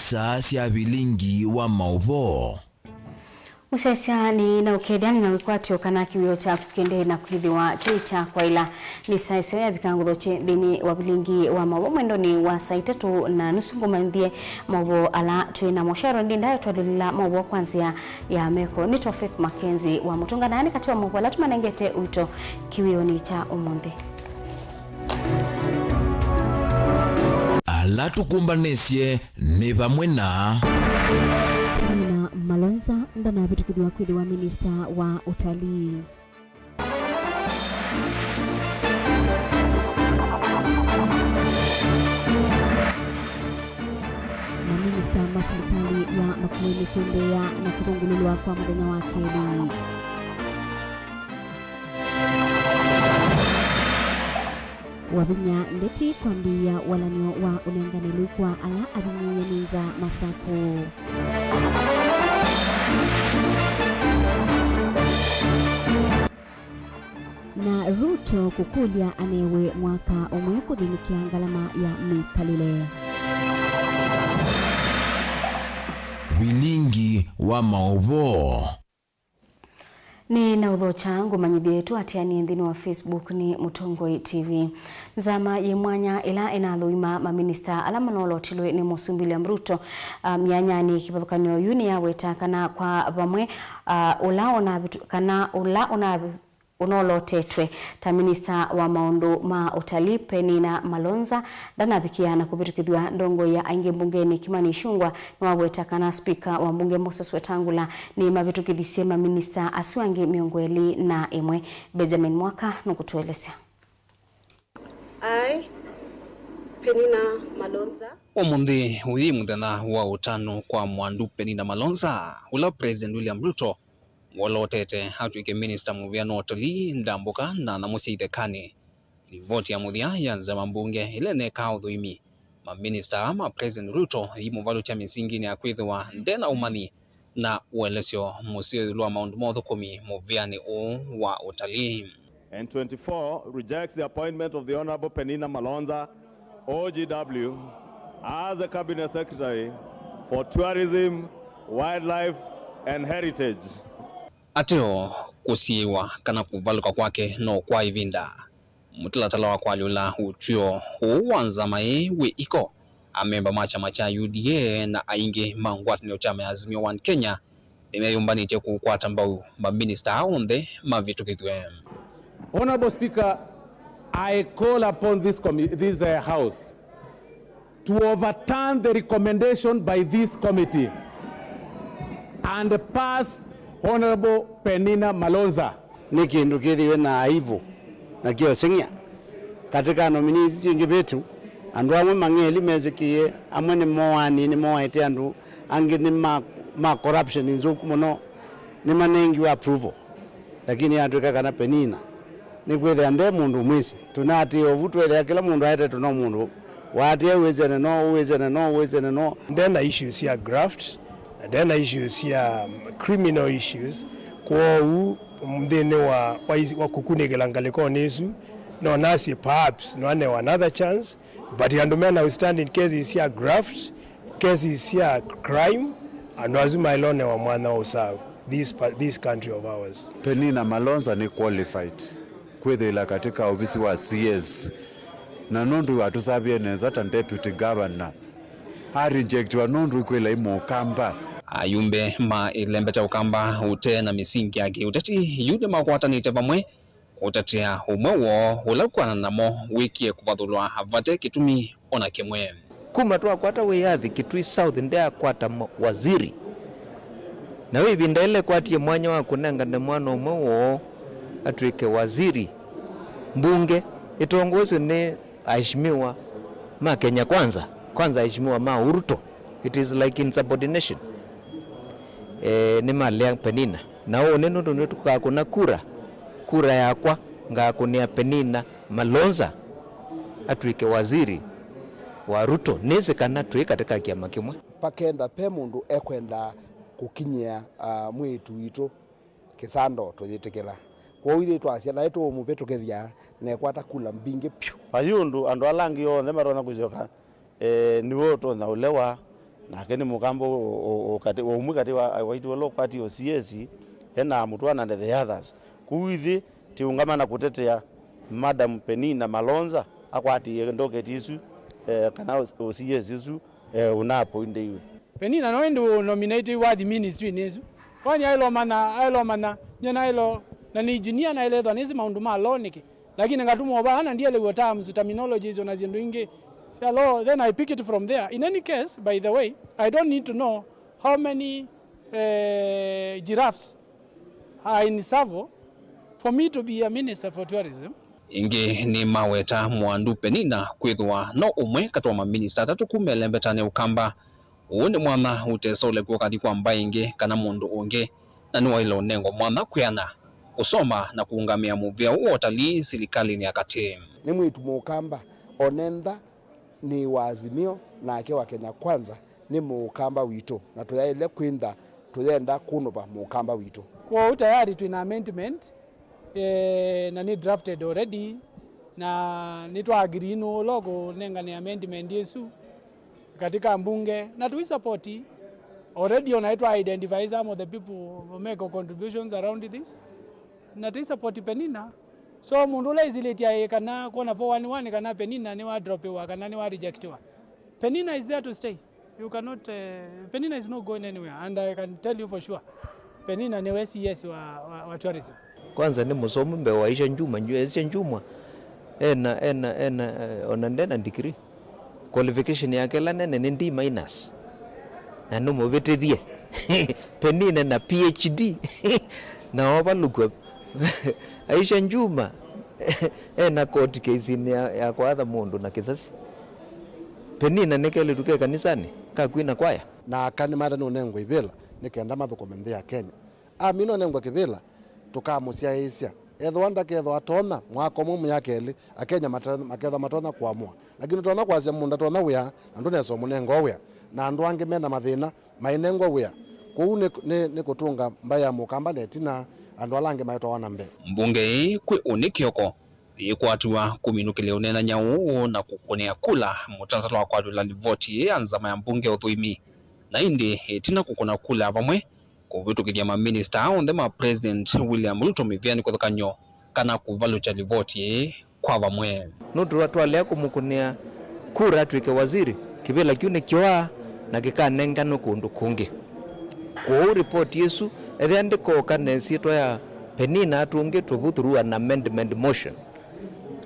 isa cia Vilingi wa Mauvoo. Musesya ni na ukediani na wikwatio kana kiwio cha kukende na kuhithiwa kicha kwa ila ni saiseo ya vikanguthoche dini wa Vilingi wa Mauvoo mwendo ni wa saa 3:30 ngumandhie Mauvoo ala tuina mosharo ndindayo twadulila Mauvoo kwanzia ya meko nito Faith MAKENZI wa mutunganani kati wa Mauvoo ala tumanengete uito kiwio ni cha umundi. Ala tukumbanesye ni vamwe na Malonza ndana vitukidhiwa kwithiwa minista wa utalii. Na minista wa serikali ya makueni kuendea na kuthungululwa kwa muthenya wa keli. Wavinya ndeti kwambia walanio wa unenganili kwa ala abinyeyeniza Masako. Na Ruto kukulia anewe mwaka umwe kuthinikia ngalama ya mikalile. Vilingi wa Mauvoo. Ni na udho changu manyidhi yetu atiani ndini wa Facebook ni Mutongoi TV. Zama yemwanya ila inadhuima maminista alama nolotilwe ni Mosumbili ya Ruto mianya ni kipathukanio yuni ya weta kana kwa vamwe ula unolotetwe ta minista wa maundu ma utalii Penina Malonza danabikia na kubitukidhiwa ndongo ya ainge mbungeni Kimani Ichung'wah na waweta kana speaker wa mbunge Moses Wetangula ni mabitukidhisie maminista asiwange miongweli na imwe. Benjamin Mwaka nukutuelesea. Penina Malonza omundi uyi muthenya wa utano kwa mwandu Penina Malonza ula President William Ruto wolotete hatuike minister muviano utalii ndambuka na namusiithekani rivoti ya muthia ya nzama mbunge ile neka uthuimi maminista ama President Ruto imuvalu cha misingi ni akwithiwa ndena umani na uelesyo musiithulwa maundu mothukumi muviani wa utalii. And 24 rejects the appointment of the Honorable Penina Malonza, OGW, as a Cabinet Secretary for Tourism, Wildlife and Heritage. Ateo kusiwa kana kuvaluka kwake no kwa ivinda mutilatala wa kwaliula uchio huwanza mai we iko amemba machama cha UDA na aingi mangwati ni chama ya Azimio One Kenya imeyumbanite kukwata mbau maminista aonde mavitukithwe. Honorable Speaker, I call upon this House to overturn the recommendation by this committee and pass Honorable Penina Malonza. Ni kindu kithiwe na aibu na kio singya katika nominees cingi betu andu amwe mang'eli mezikie amwe ni moani ni moaite andu angi ni ma corruption nzuku muno ni manengi wa approval lakini atuika kana Penina ni kwethe ande mundu mwisi tunati obutwethe kila mundu aite tuno mundu wati wezene no then issues here graft and then issues here criminal issues kwa mdene wa kukunegela ngaliko nesu no nasi perhaps no another chance but yandumena we stand in case is here graft case is here crime and wazuma ilone wa mwana wa serve this country of ours. Penina Malonza ni qualified kwethela katika ofisi wa CS na nondu atusabie neza ta deputy governor a reject wa nondu kwela imo kamba ayumbe ma ilembeta ukamba ute na misingi yake utati yude makwatanite vamwe utatia umwewo ulakwana namo wiki kuvathulwa havate kitumi ona kimwe kuma tu akwata wiyathi kitui south ndia akwata waziri na wibinda ile kwatie mwanya wa kunengane mwana umwewo atuike waziri mbunge itongozwe ni aheshimiwa ma Kenya kwanza aheshimiwa ma Ruto. It is like insubordination ni malia Penina na neno ndo tukakuna kura yakwa ngakunia Penina Malonza atuike waziri wa Ruto nizikana tuika katika kiama kimwe pakenda pe mundu ekwenda kukinyia mwitu wito kisando tuyitikira kwa withe twacia na eto mupeto kethia na kwata kula mbinge pyu payundu andu alangi yo nemarona kujoka niwo to na ulewa na keni mukambo okati omwe kati waitwa lokwati OCS ena mutwana and the others kuithi tiungama na kutetea Madam Penina Malonza akwati ndoke tisu kana OCS isu unapo indeiwe Penina no endo nominate wa the ministry nezu kwani ailo mana nyana ilo na ni engineer na ile dhanizi maundu maloniki lakini ngatumo bana ndiye le terms terminologies onazindu inge so then I pick it from there. In any case, by the way, I don't need to know how many giraffes are in Savo for me to be a minister for tourism. Ingi ni maweta mwandu Penina kwithwa no umwe katwa ma minister tatu kumelembetane ukamba uone mwana utesole kwa kadi kwa mbaingi kana mundu unge na ni wailo nengo mwana kuyana kusoma na kuungamia muvia uotalii serikali ni akati ni mwitu mukamba onenda ni wazimio na ake wa Kenya Kwanza ni mukamba wito na tuyaile kwinda tuyenda kunoba mukamba wito kwa utayari tuina amendment na ni drafted already na nitwa agree no logo nenga ni amendment yesu katika mbunge na tu support already unaitwa identify some of the people who make contributions around this na tu support Penina so mundu la izile kana kona 411 kana Penina ni wa drop wa kana ni wa reject wa Penina is there to stay. You cannot Penina is not going anywhere and I can tell you for sure Penina ni WCS wa tourism. Kwanza ni musomo mbe waisha njuma njue njuma ena onandena degree qualification yake la nene ni D minus na numo vetedie Penina na PhD na wabalugwa aisha njuma ena court case ni ya kwa other mundu na kisasi Penina nekele duke kanisani kakwina kwaya na kani mara no nengo ibela nikenda mathukomende ya Kenya amino nengo kibela tukamusia isia ethwanda ketho atona mwako mumu yakeli akenya maketho matona kuamua lakini tona kwazia munda tona wia andu neso munengo wia na andu ange mena mathina mainengo wia kuu ni kutunga mbaya mukamba netina andu alange maito wana mbe mbunge kwe unikioko ikwatua kuminukile unena nyau na kukonea kula mutanzala wa kwadula livoti anzama ya mbunge uthuimi na indi tina kukona kula vamwe kuvitukithia ma minister on the president William Ruto miviani kuthakanyo kana kuvalucha livoti kwa vamwe nutu watu wale kumukunea kura tuike waziri kivela kiune kiwa na kikanenga no kundu kungi kwa report yesu ethiandiko kanensitwa ya Penina atunge tuvuthuru an amendment motion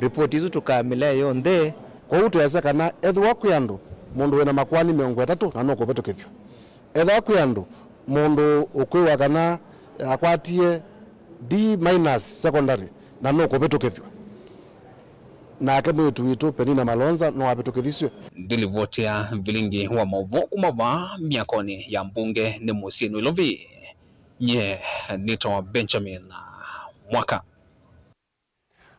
report izu tukamila yonthe kwa utweza kana ethwa kyandu mundu wena makwani 30 na no kuvetukithio ethwa kyandu mundu ukwiwa kana akwatie D minus secondary na no kuvetukithio na ake mwitu witu Penina Malonza no apetukithiswe dilivotia Vilingi wa Mauvoo kumava miakoni ya mbunge ni Musinu Ilovi nye nito Benjamin Mwaka.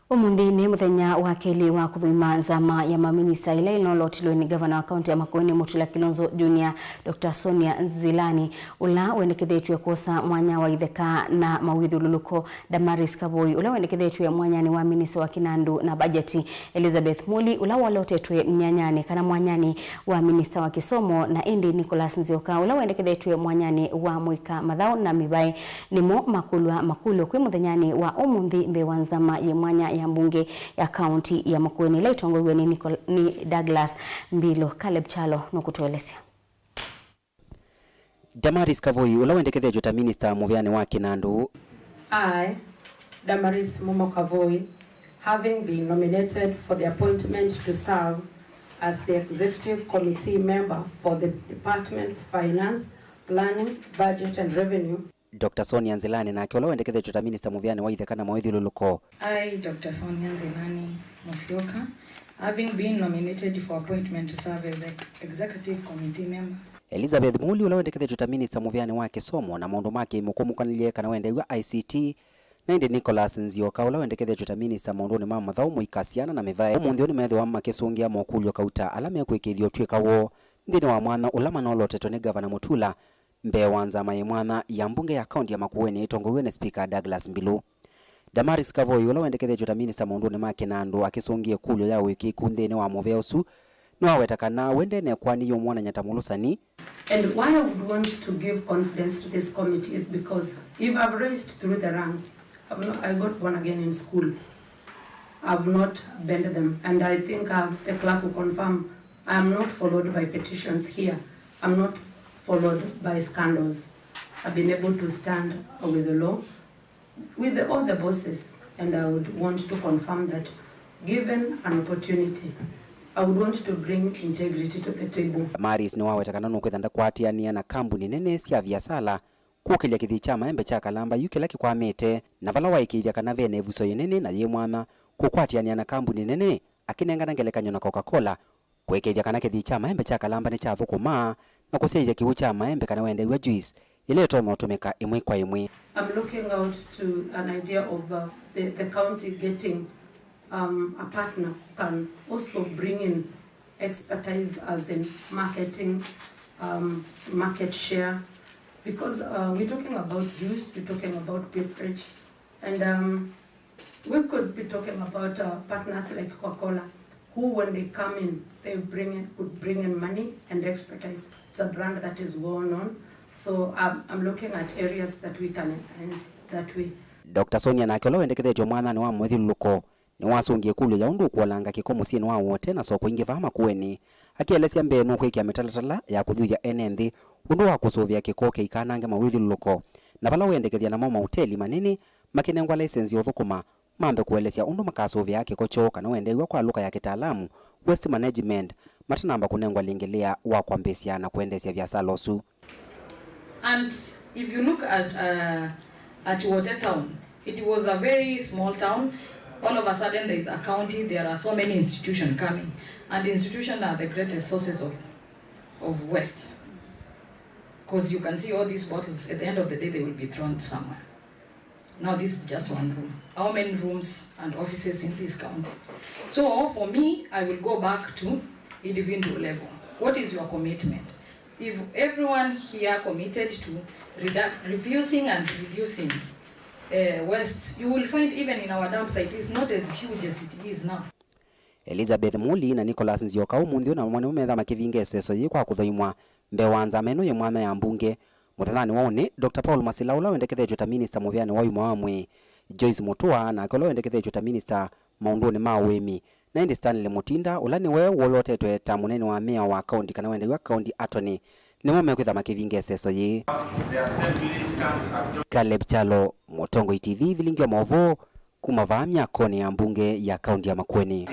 Umundi ni muthenya wa keli wa kuthima nzama ya maminista ila inolotilwe ni gavana wa kaunti ya Makueni Mutula Kilonzo Junior Dr. Sonia Nzilani ula wendekethetwe kosa mwanya wa itheka na mawithu luluko Damaris Kavoi ula wendekethetwe mwanyani wa minista wa Kinandu na bajeti Elizabeth Muli ula walotetwe mnyanyani kana mwanyani wa minista wa Kisomo na Indi Nicholas Nzioka ula wendekethetwe mwanyani wa Mwika Mathao na Mibai nimo makulo kwi muthenyani wa umundi mbe wa nzama ya mwanya ya mbunge ya kaunti ya Makueni laitongwe ni Douglas Mbilo Caleb Chalo nokutuelezea. Damaris Kavoi ula wendekethetwe ta minister muviani wa Kinandu. I, Damaris Momo Kavoi, having been nominated for the appointment to serve as the executive committee member for the Department of Finance, Planning, Budget and Revenue. Dr. Sonia Nzilani na akiwa wendekethetwe ta minister muviani wa itheka na mawithu luluko. I, Dr. Sonia Nzilani Musyoka, having been nominated for appointment to serve as the executive committee member. Elizabeth Muli ula wendekethetwe ta minister muviani wa Kisomo na maundu make imukumukanile kana wende wa ICT na Indi Nicholas Nzioka ula wendekethetwe ta minister maunduni ma Mathao Mwikasiana na Mivae munthi ni metho wa makisungia mokulyo kauta alame kwikithio twikawo ndini wa mwana ula manolotetwe ni gavana Mutula mbe wanza mai mwana ya mbunge ya kaunti ya Makueni itongowe na speaker Douglas Mbilu. Damaris Kavoi ula wendekethetwe ta minister maunduni ma Kinandu akisungia kulyo ya wiki kunthini wa Mauvoo no awetakana wende ne kwani yo mwana nyatamulusani. And why I would want to give confidence to this committee is because if I've raised through the ranks, I got born again in school. I've not bent them, and I think the clerk will confirm I'm not followed by petitions here. I'm not followed by scandals. I've been able to stand with the law, with all the bosses, and I would want to confirm that given an opportunity, I would want to bring integrity to the table. Maris ni wawetakana nukwithanda kwatiania na kambuni nene cia biasala kukilia kithi cha maembe cha Kalamba yukila kikwamite na vala waikithia kana vene evuso yenene na ye mwana kukwatiania na kambuni nene akinengana ngelekanyo na Coca-Cola kwekethia kana kithi cha maembe cha Kalamba ni cha thukuma na kuseithia kiwu cha maembe kana wende wa juice ile tomo tumeka imwe kwa imwe. I'm looking out to an idea of the county getting a partner who can also bring in expertise as in marketing, market share, because we're talking about juice, we're talking about beverage, and we could be talking about partners like Coca-Cola, who when they come in, could bring in money and expertise. It's a brand that is well known, so I'm looking at areas that we can enhance that way. Dr. Sonia Nakelo wendekethetio mwana ni wa mwithuluko ni wasungie kulu ya undu kuolanga kikomo sini wa wote na soko ingi vama kuweni akielesya mbenu kwikia mitalatala ya kuthuya enenthi undu wa kusuvia kikoke ikanange mawithuluko na vala wendekethia na mama hoteli manini makinengwa license yothukuma mambe kuelesya undu makasuvia kikocho kana wendewa kwa luka ya kitaalamu waste management matanamba kunengwa lingelea wa kwambesya na kuendesya biasala osu. And if you look at Watertown, it was a very small town. All of a sudden there is a county, there are so many institutions coming, and the institutions are the greatest sources of waste, because you can see all these bottles at the end of the day they will be thrown somewhere. Now this is just one room. How many rooms and offices in this county? So for me, I will go back to individual level. What is your commitment? If everyone here committed to refusing and reducing waste, you will find even in our dump site it's not as huge as it is now. Elizabeth Muli na Nicholas Nzioka umunthi na mwana umetha makivinge seso yi kwa kuthoimwa mbewanza meno ye mwana ya mbunge muthani wone Dr. Paul Masilaula wendekethetio ta minister muvyani wa yuma wamwe Joyce Mutua na akolo wendekethetio ta minister maunduni ma wemi na indi Stanley Mutinda ulani we wolotetwe ta munene wa meya wa county kana wende wa county attorney ni mume kwitha makivinge seso yi. Caleb Chalo, Motongo TV, Vilingi wa Mauvoo, kumavamia kone ya mbunge ya kaunti ya Makueni.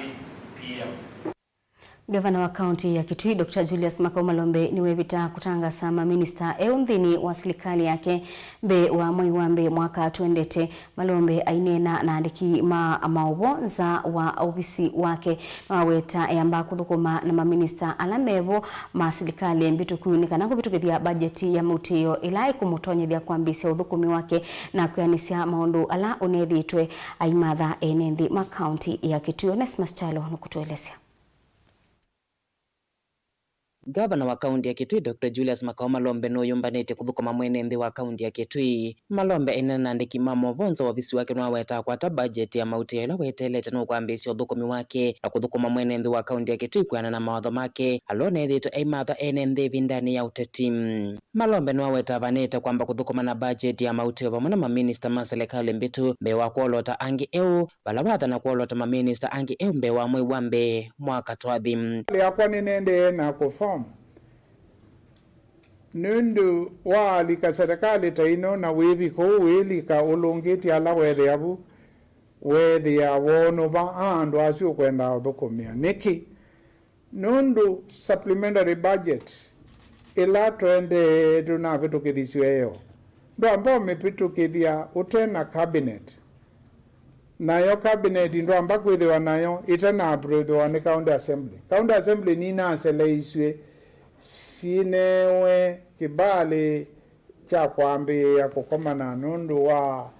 Gavana wa kaunti ya Kitui Dr. Julius Makau Malombe ni wevita kutanga sama minister eunthini wa serikali yake be wa mwaiwambe mwaka tuendete. Malombe ainena na andiki Mauvoo za wa ofisi wake waweta yamba kuthukuma na maminister alamevo ma serikali mbitu kuunika na kubitukithia bajeti ya mutio ilai kumutonyethia kwambisia uthukumi wake na kuyanisia maundu ala unethitwe aimatha enenthi ma kaunti ya Kitui. Onesmus Chalo nukutuelezea. Gavana wa kaunti ya Kitui Dr. Julius Makau Malombe no yumbanite kuthukuma mwenethi wa kaunti ya Kitui. Malombe enena andiki Mauvoo wa ofisi wake no weta kwata budget ya mauti ila wetelete no kwambisia uthukumi wake na kuthukuma mwenethi wa kaunti ya Kitui kwana na mawatho make alone thito aimatha enenthi vindani ya uteti. Malombe no weta vaneta kwamba kuthukuma na budget ya mauti vamwe na maminister ma serikali mbitu mbe wa kuolota angi eu balawatha na kuolota maminister angi eu mbe wa mwaiwambe mwaka twathi. Yakwa ninende na kufamu nundu waalika serikali taino na wiviko wilika ulungiti ala wethe abu wethi ya wono ba andu acio kwenda uthukumia niki nundu supplementary budget ila twende tunavitukithisio eyo ndo ambao mipitukithia utena cabinet nayo cabinet ndo amba kwithiwa nayo itena approval ni county assembly nina aseleiswe sinewe kibali cha kuambia kukomana nundu wa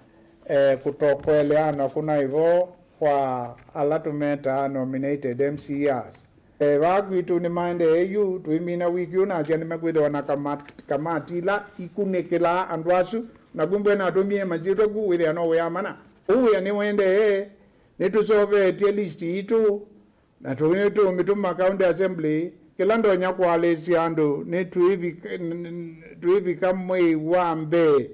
kutokweleana kuna hivyo kwa alatumeta nominated MCAs. Wagwitu ni maende eyu tuimina wiki unazia nimekwithiwa na kamati la ikunekela andwasu na kumbe na tumie mazito kuwithia no weyamana uya ni wende nitusove tie list itu na tumituma county assembly kilando nyakwalesi andu ni tuivika mwei wambe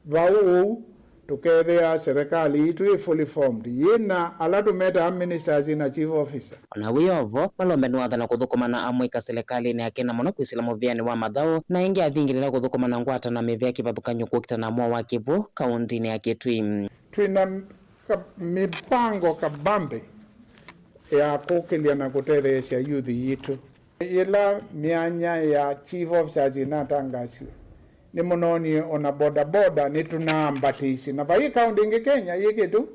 vau tukethea serikali itu fully formed yina alatumeta ministers na chief officer ona wiyovo Malombe niwathana kuthukumana amwika serikali ni akena muno kwisila muviani wa Mathau na ingi athingilila kuthukumana ngwata na mivea kivathukanyo kukitana mwa wa Kivu kaunti ya Kitui. Twina mipango kabambe ya kukilia na kutetheesya youth yitu ila mianya ya chief officers inatangasiwa ni munoni ona boda ni tunaambatisi na vai county ingi Kenya yikitu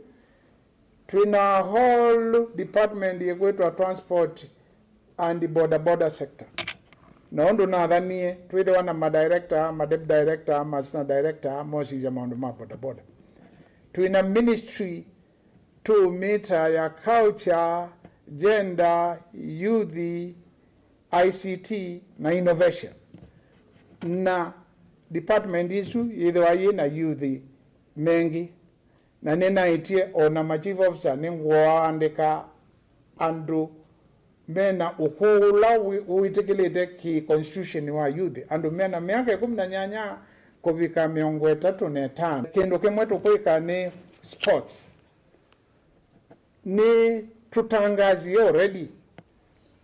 twina whole department yekwetwa transport and border sector na ndu nathanie twithe wana madirector deputy director masina director mosi ya maundu ma boda twina ministry to meter ya culture gender youth ICT na innovation na department isu yithiwa na youth mengi na ninaitie ona ma chief officer ningwaandika andu mena ukula uitikilite ki constitution wa youth andu mena miaka 18 kuvika 35 kindu kimwe tukwika ni sports ni tutangazi already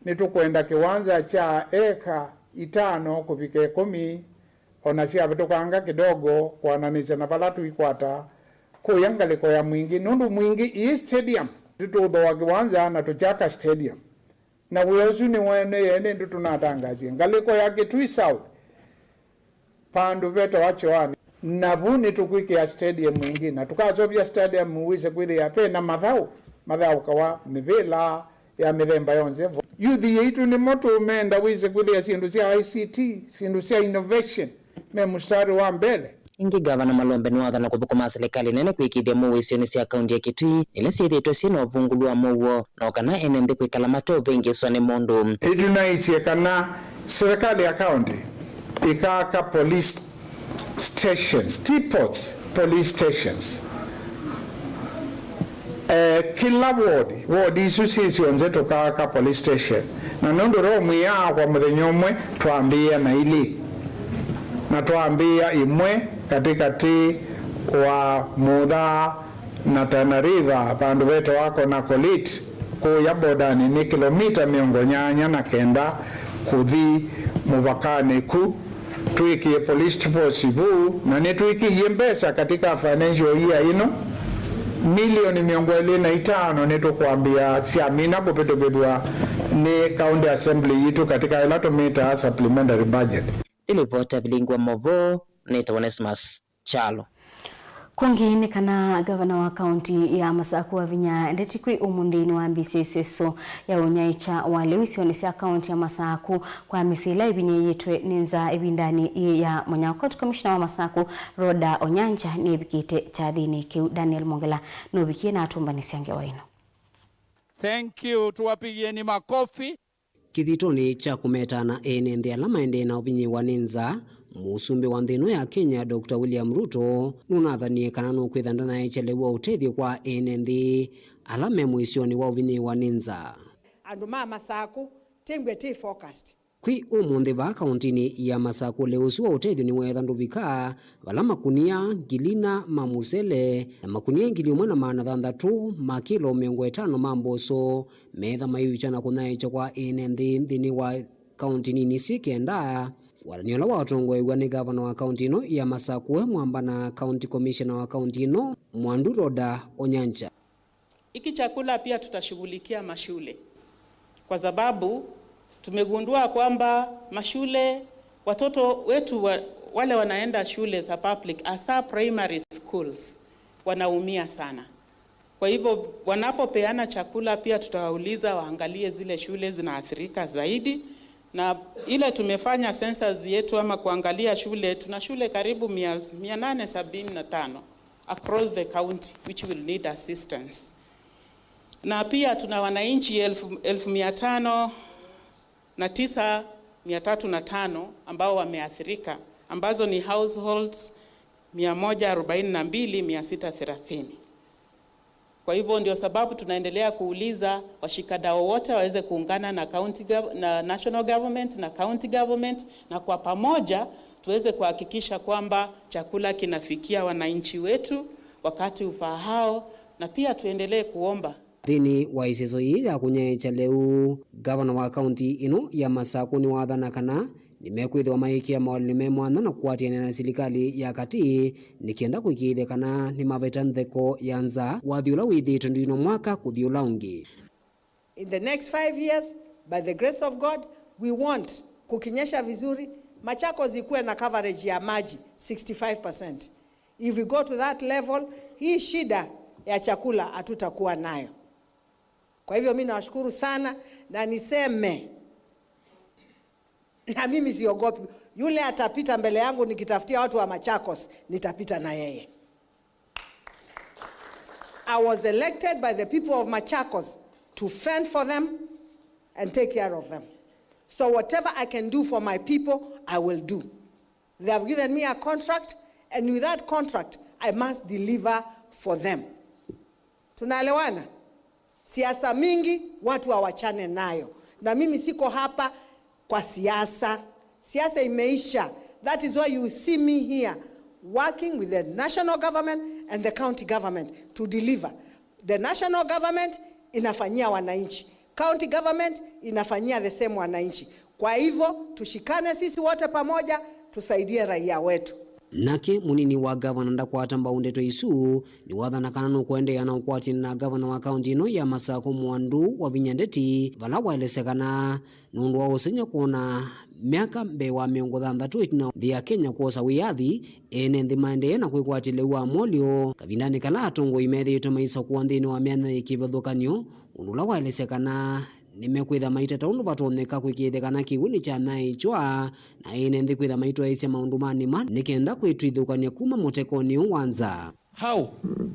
ni tukwenda kiwanza cha eka 5 kuvika 10 ona sia tukanga kidogo kuananisha na balatu ikwata kuyangaliko ya mwingi nundu mwingi i stadium tutudhoa kiwanza na tuchaka stadium na weosu ni wene yene ndu tunatangazia ngaliko ya Kitui South pandu veto wachoani na vuni tukwike ya stadium mwingi na tukazobya stadium muwise kwithe ya pe na Mathau kawa mivila ya mithemba yonze youth yitu ni moto menda wise kwithe ya sindu cia ICT sindu cia innovation me mustari wa mbele ingi gavana Malombe niwathana kuthukuma serikali nene kwikithia muwisio cia kaunti ya Kitui ila ciithitwe ciina uvungulu wa Mauvoo na kana enende kwikala matove ingiswa ni mundu idunaisie kana serikali ya kaunti ikaka police stations depots police stations kila ward isu sisi onzetu kaka police station na nundu romu ya kwa muthinyomwe twambia na ili na twambia imwe katikati wa Mudha na Tana River pandu veto wako na Kolit kuya bodani ni kilomita 909 kuthi muvakani ku tuikie police post ibu na ni tuikie mbesa katika financial year ino milioni 25 neto kuambia siamina kupetobedwa ni county assembly yitu katika elatomita supplementary budget ilivota Vilingi wa Mauvoo neta Onesmus Chalo Kungine kana gavana wa kaunti ya Masaku wa Vinya ndetikwi umundini wa MBCSSO ya unyaicha wa lewisi onisia kaunti ya Masaku kwa misila ibinye yitwe ninza ibindani ya Monyako Commissioner wa Masaku Roda Onyanja ni bikite chadhini kiu Daniel Mongela nubikie na atumba nisiange waino. Thank you, tuwapigieni makofi. Kithitoni cha kumetana enende alama ende na uvinyi waninza musumbi wa nthino ya Kenya Dr. William Ruto nunathanie kana nukwithanda na echelewa utethio kwa enende alame muisioni wa uvinyi waninza andu ma Masaku tengwe ti forecast kwi umundi va kauntini ya Masaku leusi wa utethio ni wetha nduvika vala makunia ngilina mamusele na makunia ngili umwe na maana thanthatu makilo 50 mamboso metha mayuchana kunaecha kwa enende nthini wa kauntini ni sikenda waraniola wa watongoewa ni gavana wa kaunti ino ya Masaku mwamba na county commissioner wa kaunti ino Mwandu Roda Onyanja. Iki chakula pia tutashughulikia mashule kwa sababu tumegundua kwamba mashule watoto wetu wale wanaenda shule za public hasa primary schools wanaumia sana. Kwa hivyo wanapopeana chakula pia tutawauliza waangalie zile shule zinaathirika zaidi. Na ile tumefanya census yetu ama kuangalia shule, tuna shule karibu 875 across the county which will need assistance. Na pia tuna wananchi 15,905 ambao wameathirika, ambazo ni households 142,630. Kwa hivyo ndio sababu tunaendelea kuuliza washikadau wote waweze kuungana na na national government na county government, na kwa pamoja tuweze kuhakikisha kwamba chakula kinafikia wananchi wetu wakati ufaao, na pia tuendelee kuomba. Thini wa iceso hii ya kunyecha leu gavana wa county ino ya Masaku ni wathana kana nimekwithwa maikia maoli memwana na kuatiana na serikali ya kati nikienda kuikithia kana ni maveta ntheko ya nza wathiula withitwe ndino mwaka kuthiula ungi. In the next 5 years, by the grace of God, we want kukinyesha vizuri Machakos ikuwe na coverage ya maji 65%. If we go to that level, hii shida ya chakula hatutakuwa nayo. Kwa hivyo mimi nawashukuru sana na niseme na mimi siogopi. Yule atapita mbele yangu nikitafutia watu wa Machakos, nitapita na yeye. I was elected by the people of Machakos to fend for them and take care of them. So whatever I can do for my people, I will do. They have given me a contract, and with that contract, I must deliver for them. Tunaelewana? Siasa mingi watu hawachane nayo. Na mimi siko hapa kwa siasa. Siasa imeisha. That is why you see me here working with the national government and the county government to deliver. The national government inafanyia wananchi. County government inafanyia the same wananchi. Kwa hivyo tushikane sisi wote pamoja, tusaidie raia wetu. Nake munini wa gavana ndakwata mbaundeto isu ni wathana kana no kuendea na ukwati na gavana wa county ino ya Masaku Mwandu wa Vinyandeti vala waelesekana nundu wa usenya kuona miaka mbe wa miongo thanthatu itina thia Kenya kuosa wiathi ene nthi maendee na kwikwatile wa molio kavindani kala atongo imethitwe maisa kuwa nthini wa miana ikivathukanio undula waelesekana nimekwitha maita taundu vatoneka kwikithekana kiwuni cha naichwa na ine nthi kwitha maitwa aisya maundu manima nikenda kwitwithukania kuma mutekoni wanza. How?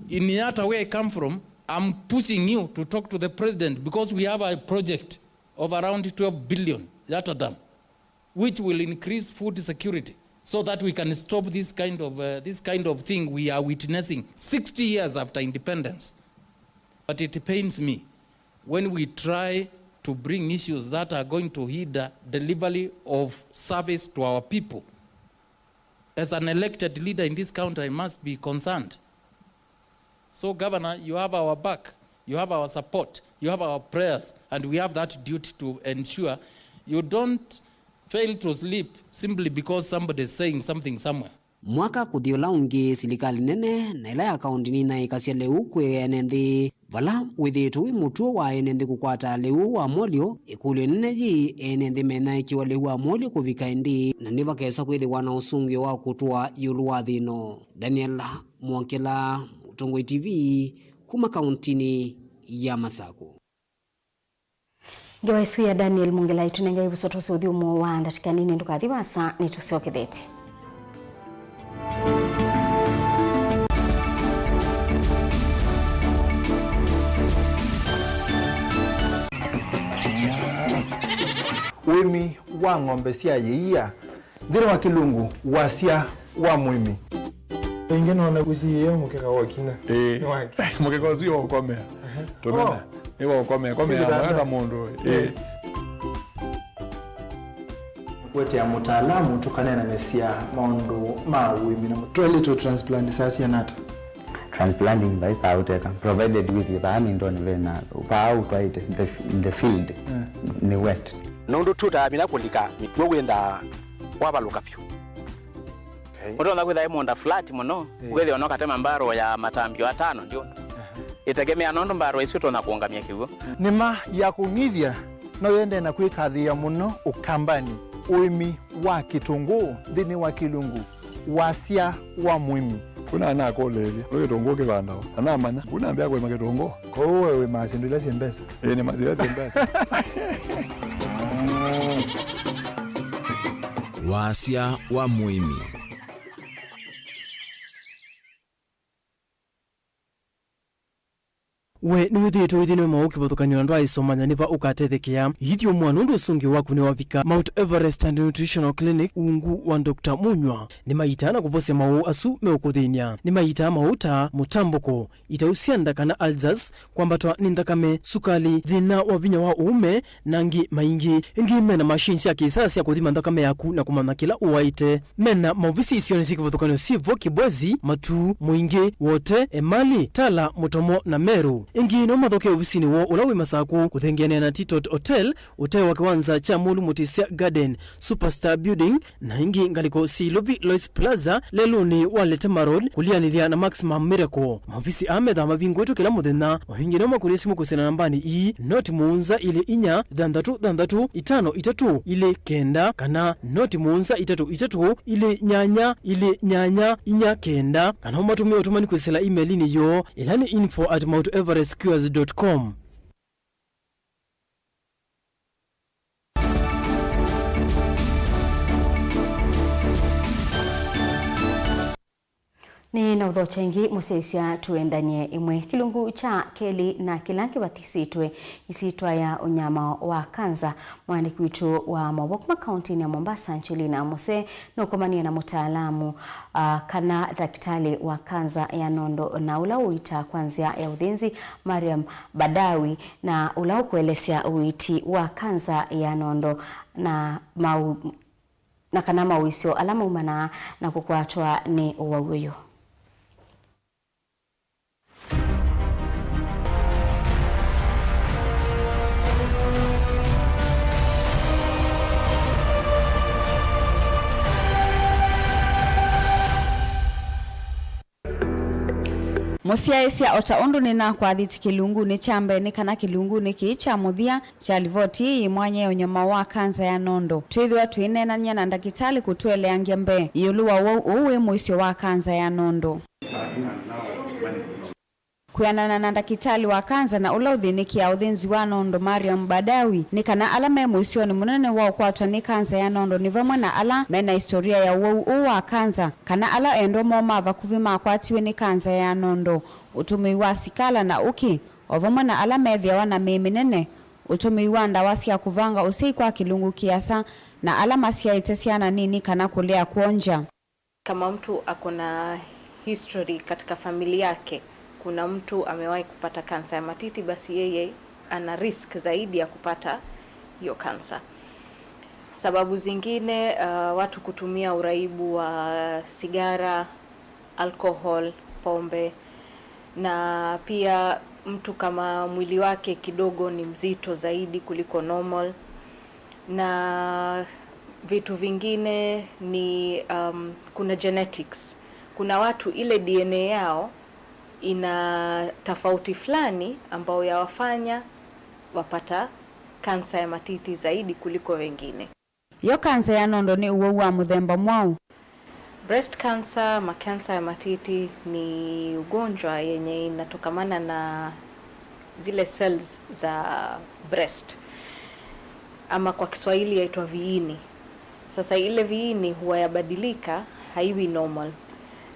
In Yata, where I come from, I'm pushing you to talk to the president because we have a project of around 12 billion Yata Dam, which will increase food security so that we can stop this kind of thing we are witnessing 60 years after independence. But it pains me when we try to bring issues that are going to hinder delivery of service to our people. As an elected leader in this country, I must be concerned. So, Governor, you have our back, you have our support, you have our prayers, and we have that duty to ensure you don't fail to sleep simply because somebody is saying something somewhere. Mwaka kuthiola ungi serikali nene na ila ya kaunti ni na ikasia leu kwe enenthi vala withitu wi mutuo wa enenthi kukwata leu wa molio ikulu nene ji enenthi mena ikiwa leu wa molio kuvika indi na niva kesa kwithiwa na usungio wa kutua yulu wa thino. Daniel Mwankela, Utongoi TV, kuma kauntini ya Masaku. Joisu ya Daniel Mungela itunenga ibusotosi uthiumo wa ndatikanini ndukathivasa nitusiokitheti. Wimi wa ng'ombe cia yeia thiri wa kilungu wasia wa mwimi ingine na kusiye mukeka wa kina mukeka wa ukome tumena ewa ukome ya mundu wote ya mutaalamu tukane na mesia maundu ma wimi na twele to transplant sasa nata transplanting by sauteka provided with the amindon vena pa out right in the field ni wet nundu tuta mina kulika mitwe wenda wabaluka pyo mudo na kwitha imonda flat muno wethe ono katema mbaro ya matambio 5 ndio itegemea nondo mbaro icio tona kuongamia kiugo nima ya kungithia no yende na kwikathia muno ukambani uimi wa kitungu thini wa kilungu wasia wa mwimi kuna na kolele wewe tongo kibanda ana mana kuna ambia kwa maketongo kwa wewe masindula simbesa ni mazira simbesa wasia wa mwimi. we ni uthito ithine mauki bothukanyo ndo aisomanya niva ukatethekia yithio mwana undu usungi waku ni wavika Mount Everest and Nutritional Clinic ungu wa Dr. Munywa ni maitana kuvosia mau asu meukuthinia ni maita mauta mutamboko itausianda kana alzas kwambatwa ni nthakame sukali thina wa vinya wa uume nangi maingi ingi mena machines ya kisasa ya kuthima nthakame yaku na kumana kila uwaite mena mauvisi isioni sikivothukanyo sivo kibwezi matu muingi wote emali tala mutomo na meru ingi no mathoke ofisini wo ulawi masaku kuthengiania na Titot Hotel utewa kiwanza cha Mulu Mutisia Garden Superstar Building na ingi ngaliko Silovi Lois Plaza leluni walete marod kulianilia na Maximum Miracle mavisi amedha mavingu wetu kila muthenya mahingi no makuri simu kusena nambani ii noti muunza ile inya dandatu itano itatu ile kenda kana noti muunza itatu ile nyanya inya kenda kana umatumia utumani kusela emailini yo ilani info@mounteverestcures.com. Ni na udhocha ingi musesia tuendanie imwe kilungu cha keli na kilanki batisitwe isitwa ya unyama wa kanza mwandishi wetu wa Mauvoo County ya Mombasa nchini na muse nokomania na mtaalamu kana daktari wa kanza ya nondo na ulauita kwanzia ya udhinzi Mariam Badawi na ulau kuelezea uiti wa kanza ya nondo na kana mawisio alama umana na kukwatwa ni uwawuyo. Musiaisia otaundu nina kwa thiti kilungu ni chambe ni kana kilungu ni kiicha muthia cha livoti mwanye unyama wa kanza ya nondo twithwa twinenania na ndagitari kutueleangia mbe yuluwa wo uwe mwisho wa kanza ya nondo kuyanana na ndagitari wa kanza na ula uthiniki ya uthinzi wa nondo Mariam Badawi ni kana ala me mwisho ni munene wa ukwatwa ni kanza ya nondo ni vamwe na ala mena historia ya uwe wa kanza kana ala endo moma vakuvima akwatiwe ni kanza ya nondo utumi wa sikala na uki ovamwe na ala methia wana miminene utumi wa ndawasi ya kuvanga usei kwa kilungu kiasa na ala masia itesiana nini kana kulea kuonja. Kama mtu akona history katika familia yake, kuna mtu amewahi kupata kansa ya matiti, basi yeye ana risk zaidi ya kupata hiyo kansa. Sababu zingine watu kutumia uraibu wa sigara, alcohol, pombe, na pia mtu kama mwili wake kidogo ni mzito zaidi kuliko normal, na vitu vingine ni kuna genetics. Kuna watu ile DNA yao ina tofauti fulani ambao yawafanya wapata kansa ya matiti zaidi kuliko wengine. Yo kansa ya nondo ni uwe wa muthemba mwau. Breast cancer, makansa ya matiti ni ugonjwa yenye inatokamana na zile cells za breast, ama kwa Kiswahili yaitwa viini. Sasa ile viini huwa yabadilika, haiwi normal,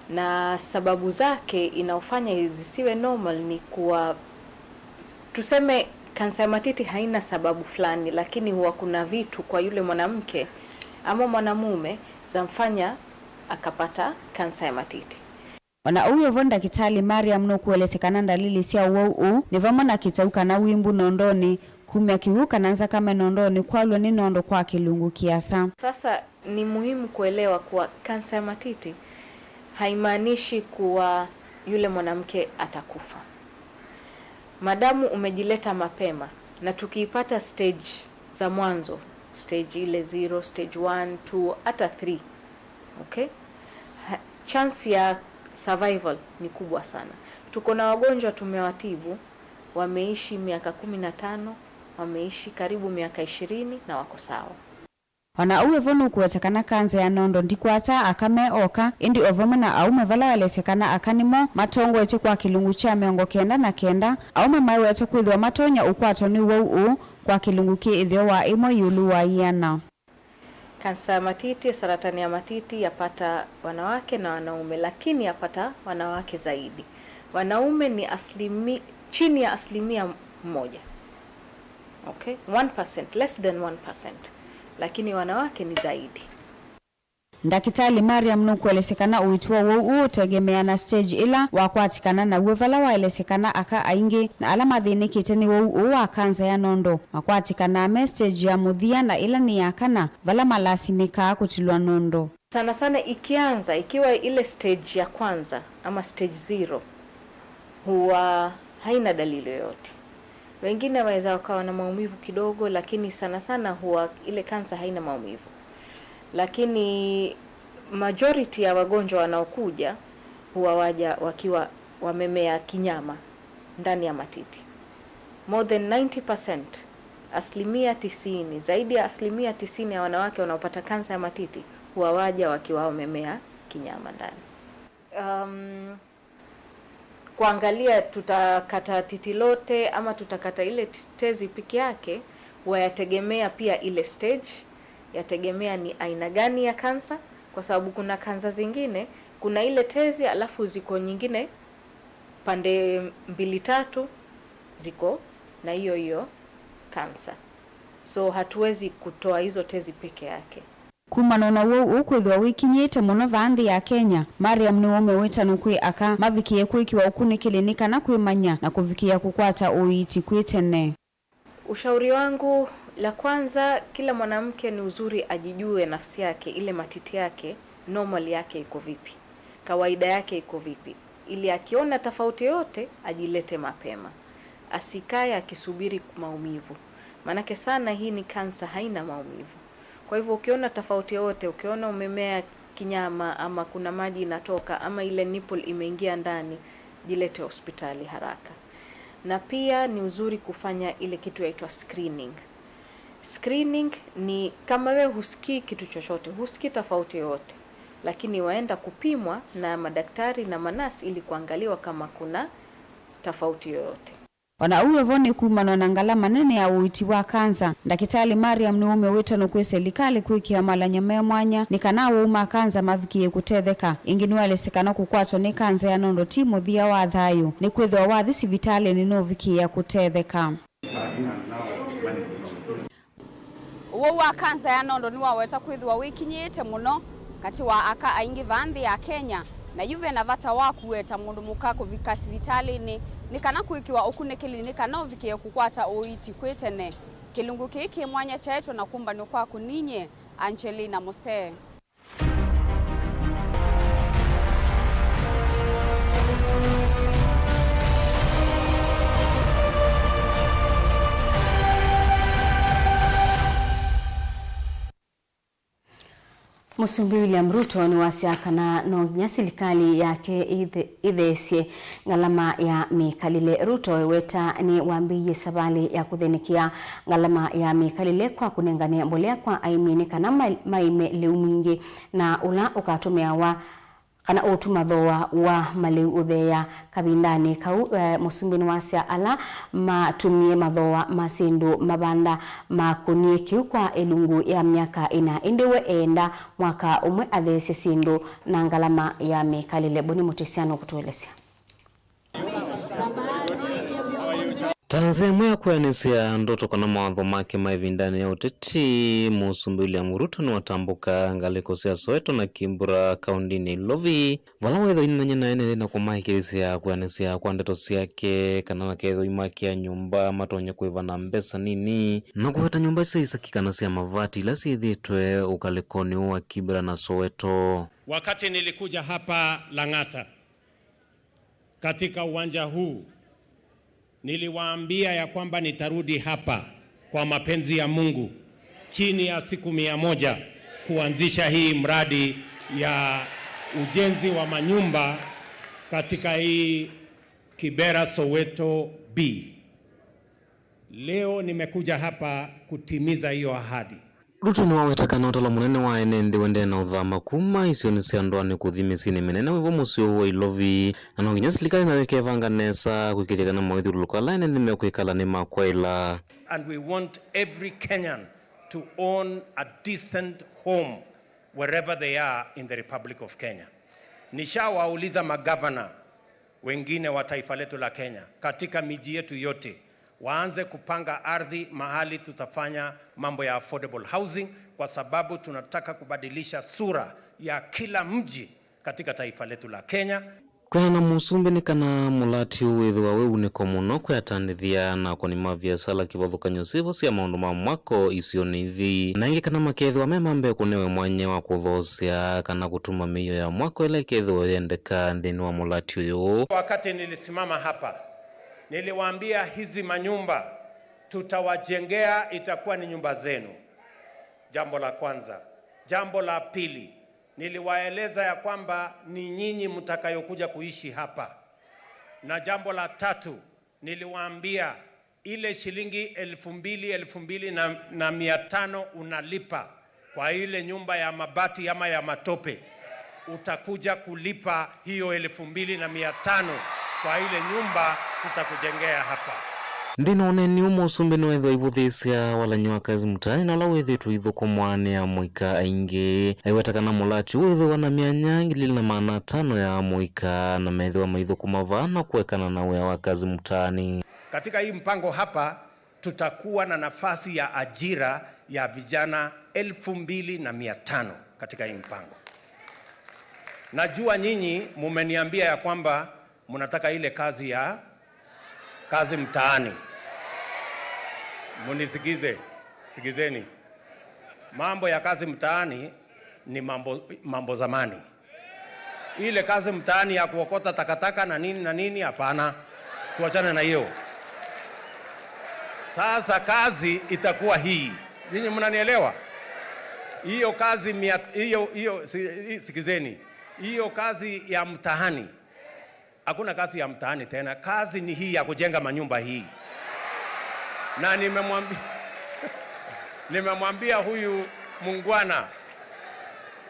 na sababu zake inaofanya zisiwe normal ni kuwa, tuseme kansa ya matiti haina sababu fulani, lakini huwa kuna vitu kwa yule mwanamke ama mwanamume zamfanya akapata kansa ya matiti. Wana uyo vonda kitali Mariam no kuelesekana dalili sia uo ni vamwe na kitauka na wimbu nondoni kumya kihuka nanza kama nondoni kwalwe ni nondo kwa kilungu kiasa. Sasa ni muhimu kuelewa kuwa kansa ya matiti haimaanishi kuwa yule mwanamke atakufa. Madamu umejileta mapema na tukiipata stage za mwanzo, stage ile 0, stage 1, 2, hata 3, okay? Chance ya survival ni kubwa sana. Tuko na wagonjwa tumewatibu, wameishi miaka 15, wameishi karibu miaka 20 na wako sawa. Wana uwe vonu kuwetekana kanza ya nondo ndikwata akame oka indi ovamwe na aume vala walesekana akanimo matongo eche kwa kilungu cha miongo kenda na kenda aume mai weche kwithwa matonya ukwato ni wau kwa kilungu ki ithio wa imo yulu wa iana. Kansa ya matiti, saratani ya matiti yapata wanawake na wanaume, lakini yapata wanawake zaidi. Wanaume ni chini ya 1%. Okay, 1%, less than 1%, lakini wanawake ni zaidi. Ndakitali Mariam nukuelesekana uitwa wo utegemea na stage ila wakwatikana na wevala waelesekana aka aingi na alama thinikite ni wo wa kanza ya nondo wakwatikana message ya muthia na ila ni yakana vala malasimika kutilwa nondo sana sana ikianza ikiwa ile stage ya kwanza ama stage 0 huwa haina dalili yoyote. Wengine waweza wakawa na maumivu kidogo, lakini sana sana huwa ile kansa haina maumivu. Lakini majority ya wagonjwa wanaokuja huwa waja wakiwa wamemea kinyama ndani ya matiti. More than 90%, 90%, zaidi ya 90% ya wanawake wanaopata kansa ya matiti huwa waja wakiwa wamemea kinyama ndani. Kuangalia tutakata titi lote ama tutakata ile tezi peke yake, wayategemea pia ile stage, yategemea ni aina gani ya kansa, kwa sababu kuna kansa zingine kuna ile tezi alafu ziko nyingine pande 2-3 ziko na hiyo kansa, so hatuwezi kutoa hizo tezi peke yake. Kumano na wo ukwithwa wikinyite muno vandi ya Kenya. Mariam ni wome wetanu kwi aka mavikie kwikiwa ukunikilinika na kwimanya na kuvikia kukwata uiti kwitene. Ushauri wangu la kwanza, kila mwanamke ni uzuri ajijue nafsi yake, ile matiti yake normal yake iko vipi, kawaida yake iko vipi, ili akiona tofauti yote ajilete mapema, asikae akisubiri maumivu, manake sana hii ni kansa haina maumivu. Kwa hivyo ukiona tofauti yote, ukiona umemea kinyama ama kuna maji inatoka ama ile nipple imeingia ndani, jilete hospitali haraka. Na pia ni uzuri kufanya ile kitu yaitwa screening. Screening ni kama wewe husikii kitu chochote, husikii tofauti yote, lakini waenda kupimwa na madaktari na manasi ili kuangaliwa kama kuna tofauti yoyote. Wana uwe voni kumano na ngala manene ya uiti wa kanza. Ndakitali Mariam ni ume wetano kwe serikali kuikia malanyamea mwanya ni kanawo uma kanza mavikie kutetheka. Inginu elesekana kukwatwa ni kanza ya nondo timu dhia wa adhayo ni kwethwa wathi sivitali ni novikia kutetheka. Uwo wa kanza ya nondo ni waweta kwethwa wikinyite muno kati wa aka aingi vandi ya Kenya. Na yuve na vata wakuweta mundu mukako vika sivitali ni kana kuikiwa ukunekili ni kana uvikie kukwata uiti kwitene. Kilungu kiki mwanya chaetu na kumba ni kwa kuninye Angelina Mose. Musumbi William Ruto ni wasiaka na no serikali yake ithesie ngalama ya mikalile. Ruto weta ni wambiye sabali ya kuthenikia ngalama ya mikalile kwa kunengania mbolea kwa aimini kana maime leu mwingi na ula ukatumia wa kana otuma thoa wa maleu uthea kabindani kau Musumbi ni wasia ala matumie mathoa masindu mabanda makunie kiu kwa elungu ya miaka ina indiwe enda mwaka umwe athese sindu na ngalama ya mikalile. Boni Mutesiano kutuelezea. Tanzania kuyanisia ndoto kana mawatho make maivindani ya uteti. Musumbi William Ruto ni watambuka ngaliko sia Soweto na Kimbura kaundini Lovi vala wetho inanya na ene na kumaikirisia kuyanisia kwa ndeto siake kana na ketho imakia nyumba matonya kuivana mbesa nini na kuveta nyumba isa kikana sia mavati ila siithitwe ukalikoni wa Kimbura na Soweto. Wakati nilikuja hapa Lang'ata katika uwanja huu, niliwaambia ya kwamba nitarudi hapa kwa mapenzi ya Mungu chini ya siku 100 kuanzisha hii mradi ya ujenzi wa manyumba katika hii Kibera Soweto B. Leo nimekuja hapa kutimiza hiyo ahadi. Ruto ni wawetaka na utala munene wa enende wende na udhama kuma isio ni siandoani kuthimisini menene wivo musio huwa Ilovi na nonginya serikali na weke vanga nesa kukirika na mawithu lukala enende mekuikala ni makwaila. And we want every Kenyan to own a decent home wherever they are in the Republic of Kenya. Nishawauliza magavana wengine wa taifa letu la Kenya katika miji yetu yote waanze kupanga ardhi mahali tutafanya mambo ya affordable housing, kwa sababu tunataka kubadilisha sura ya kila mji katika taifa letu la Kenya. Kwa na musumbi ni kana mulati uwethu wa wewe uniko muno kwatandithia na kwa ni mavia sala kivathukanyo sivo cia maundu ma mwako icio ni ithi na ingi kana makethwa memambe kunewe mwanya wa kuthosya kana kutuma miyo ya mwako ile kethwa yendeka nthini wa mulati uyu. Wakati nilisimama hapa niliwaambia hizi manyumba tutawajengea itakuwa ni nyumba zenu. Jambo la kwanza. Jambo la pili, niliwaeleza ya kwamba ni nyinyi mtakayokuja kuishi hapa. Na jambo la tatu, niliwaambia ile shilingi 2,500 unalipa kwa ile nyumba ya mabati ama ya matope, utakuja kulipa hiyo 2,500 kwa ile nyumba tutakujengea hapa. Ndino neni umusumbi nwetho ibuthisia walanywa kazi mutani na lawethitu ithukumwane ya muika aingi aiwetakana mulati wetho wana mianya 2,500 ya muika na methiwa maithukumavana kuwekana na wea wa kazi mutani. Katika hii mpango hapa tutakuwa na nafasi ya ajira ya vijana 2,500 katika hii mpango. Najua nyinyi mumeniambia ya kwamba munataka ile kazi mtaani. Sikizeni. Mambo ya kazi mtaani ni mambo zamani. Ile kazi mtaani ya kuokota takataka na nini hapana. Tuachane na hiyo. Sasa kazi itakuwa hii. Ninyi mnanielewa? Hiyo kazi sikizeni. Hiyo kazi ya mtaani. Hakuna kazi ya mtaani tena. Kazi ni hii ya kujenga manyumba hii. Na nimemwambia huyu mungwana,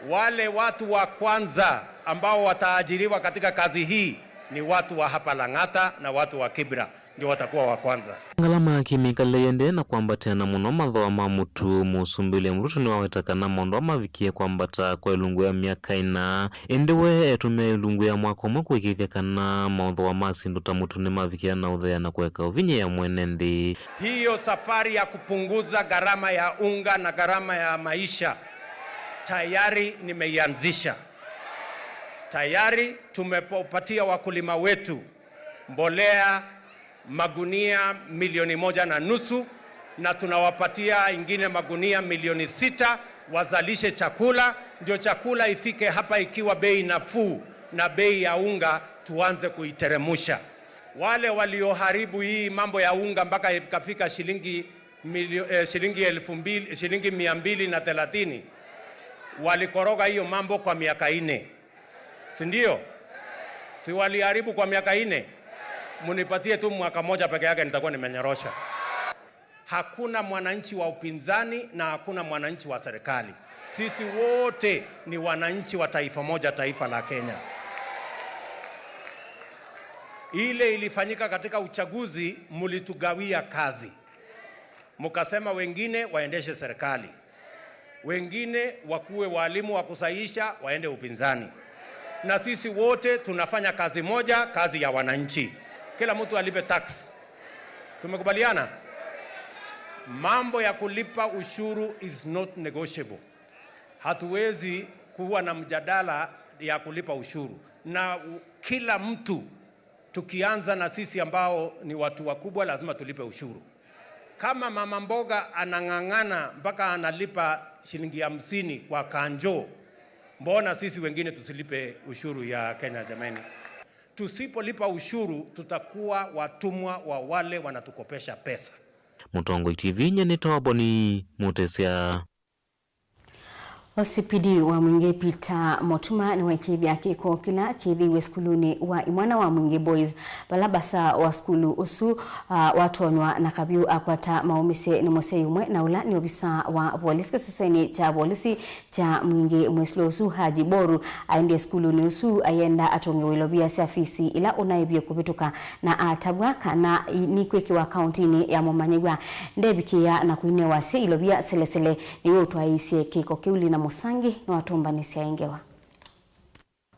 wale watu wa kwanza ambao wataajiriwa katika kazi hii ni watu wa hapa Lang'ata na watu wa Kibra, ndio watakuwa wa kwanza. Ngalama kimikale yende na kwambatana muno mathoa ma mutu musumbile mrutu ni wawetakana mondo amavikie kwambata kwa ilungu ya miaka 4 endewe etume ilungu ya mwako mwe kuikithia kana mathoa masindu ta mutu ni mavikia na uthea na kuweka uvinye ya mwene nthi. Hiyo safari ya kupunguza gharama ya unga na gharama ya maisha tayari nimeianzisha. Tayari tumepatia wakulima wetu mbolea magunia 1.5 na tunawapatia ingine magunia 6 wazalishe chakula, ndio chakula ifike hapa ikiwa bei nafuu na bei ya unga tuanze kuiteremusha. Wale walioharibu hii mambo ya unga mpaka ikafika shilingi 230 walikoroga hiyo mambo kwa miaka 4. Si ndio? Si waliharibu kwa miaka 4? Munipatie tu mwaka moja peke yake nitakuwa nimenyorosha. Hakuna mwananchi wa upinzani na hakuna mwananchi wa serikali. Sisi wote ni wananchi wa taifa moja, taifa la Kenya. Ile ilifanyika katika uchaguzi, mulitugawia kazi. Mukasema wengine waendeshe serikali, wengine wakuwe walimu wa kusahisha waende upinzani. Na sisi wote tunafanya kazi moja, kazi ya wananchi. Kila mtu alipe tax. Tumekubaliana? Mambo ya kulipa ushuru is not negotiable. Hatuwezi kuwa na mjadala ya kulipa ushuru. Na kila mtu, tukianza na sisi ambao ni watu wakubwa, lazima tulipe ushuru. Kama mama mboga anang'ang'ana mpaka analipa shilingi 50 kwa kanjo, mbona sisi wengine tusilipe ushuru ya Kenya jamani? Tusipolipa ushuru tutakuwa watumwa wa wale wanatukopesha pesa. Mutongo TV nyeneta boni mutesia. OCPD wa Mwingi Peter Motuma ni waikithia kiko kila kithiwe skuluni wa imwana wa Mwingi Boys balabasa wa skulu usu watonywa na kabiu akwata maumise ni mose yumwe na ula ni obisa wa polisi kasaseni cha polisi cha Mwingi Mweslo usu Haji Boru aende skuluni usu ayenda atonge wilobia siafisi ila unaibio kupituka na atabwaka na ni kweki wa kauntini ya Momanyigwa ndebikia na kuinewa si ilobia selesele niwe utwaisie kiko kiuli na Musangi na watumba nisiaingewa.